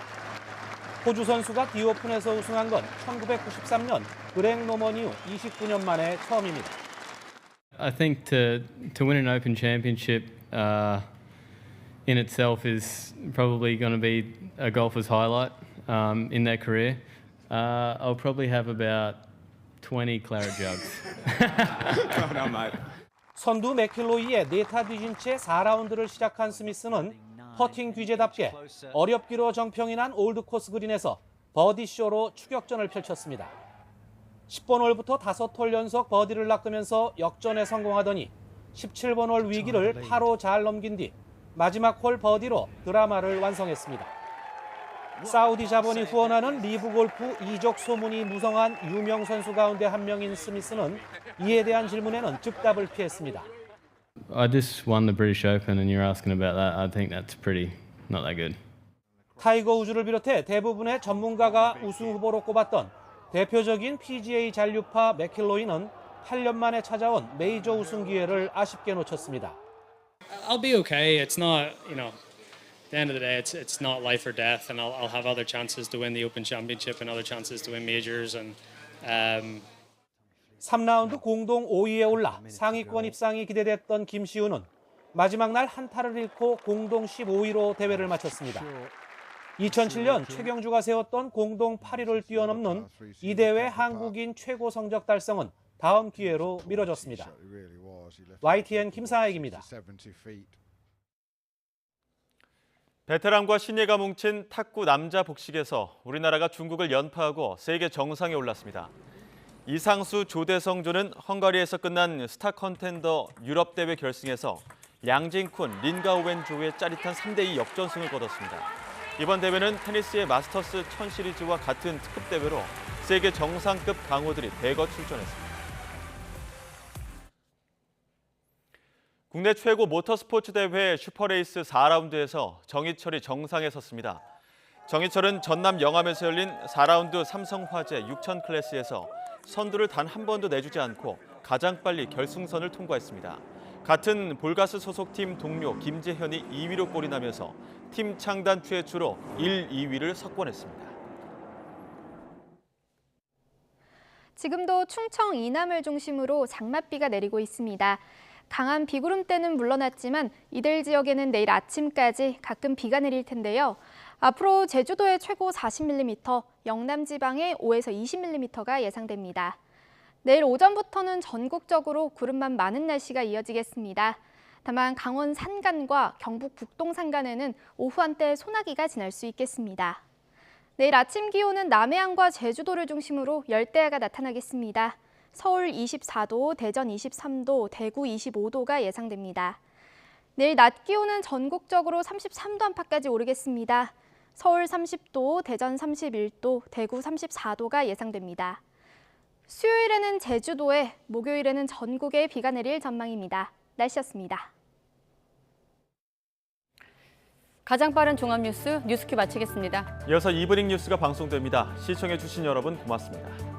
호주 선수가 D-오픈에서 우승한 건 1993년 그렉 노먼 이후 29년 만에 처음입니다. I think to win an Open Championship in itself is probably going to be a golfer's highlight in their career. I'll probably have about 20 claret jugs. Well done, mate. 선두 맥킬로이의 네타 뒤진 채 4라운드를 시작한 스미스는 퍼팅 귀재답게 어렵기로 정평이 난 올드코스 그린에서 버디쇼로 추격전을 펼쳤습니다. 10번 홀부터 5홀 연속 버디를 낚으면서 역전에 성공하더니 17번 홀 위기를 파로 잘 넘긴 뒤 마지막 홀 버디로 드라마를 완성했습니다. 사우디 자본이 후원하는 리브 골프 이적 소문이 무성한 유명 선수 가운데 한 명인 스미스는 이에 대한 질문에는 즉답을 피했습니다. I just won the British Open and you're asking about that. I think that's pretty not that good. 타이거 우즈를 비롯해 대부분의 전문가가 우승 후보로 꼽았던 대표적인 PGA 잔류파 맥킬로이는 8년 만에 찾아온 메이저 우승 기회를 아쉽게 놓쳤습니다. I'll be okay. It's not, at the end of the day, it's not life or death, and I'll have other chances to win the Open Championship and other chances to win majors. And 3라운드 공동 5위에 올라 상위권 입상이 기대됐던 김시우는 마지막 날 한타를 잃고 공동 15위로 대회를 마쳤습니다. 2007년 최경주가 세웠던 공동 8위를 뛰어넘는 이 대회 한국인 최고 성적 달성은 다음 기회로 미뤄졌습니다. YTN 김상혁입니다. 베테랑과 신예가 뭉친 탁구 남자 복식에서 우리나라가 중국을 연파하고 세계 정상에 올랐습니다. 이상수 조대성조는 헝가리에서 끝난 스타 컨텐더 유럽 대회 결승에서 량징쿤, 린가오웬 조의 짜릿한 3대2 역전승을 거뒀습니다. 이번 대회는 테니스의 마스터스 1000 시리즈와 같은 특급 대회로 세계 정상급 강호들이 대거 출전했습니다. 국내 최고 모터스포츠 대회 슈퍼레이스 4라운드에서 정희철이 정상에 섰습니다. 정희철은 전남 영암에서 열린 4라운드 삼성화재 6000 클래스에서 선두를 단 한 번도 내주지 않고 가장 빨리 결승선을 통과했습니다. 같은 볼가스 소속팀 동료 김재현이 2위로 골이 나면서 팀 창단 최초로 1, 2위를 석권했습니다. 지금도 충청 이남을 중심으로 장맛비가 내리고 있습니다. 강한 비구름대는 물러났지만 이들 지역에는 내일 아침까지 가끔 비가 내릴 텐데요. 앞으로 제주도의 최고 40mm, 영남 지방에 5에서 20mm가 예상됩니다. 내일 오전부터는 전국적으로 구름만 많은 날씨가 이어지겠습니다. 다만 강원 산간과 경북 북동 산간에는 오후 한때 소나기가 지날 수 있겠습니다. 내일 아침 기온은 남해안과 제주도를 중심으로 열대야가 나타나겠습니다. 서울 24도, 대전 23도, 대구 25도가 예상됩니다. 내일 낮 기온은 전국적으로 33도 안팎까지 오르겠습니다. 서울 30도, 대전 31도, 대구 34도가 예상됩니다. 수요일에는 제주도에, 목요일에는 전국에 비가 내릴 전망입니다. 날씨였습니다. 가장 빠른 종합 뉴스 뉴스큐 마치겠습니다. 이어서 이브닝 뉴스가 방송됩니다. 시청해주신 여러분 고맙습니다.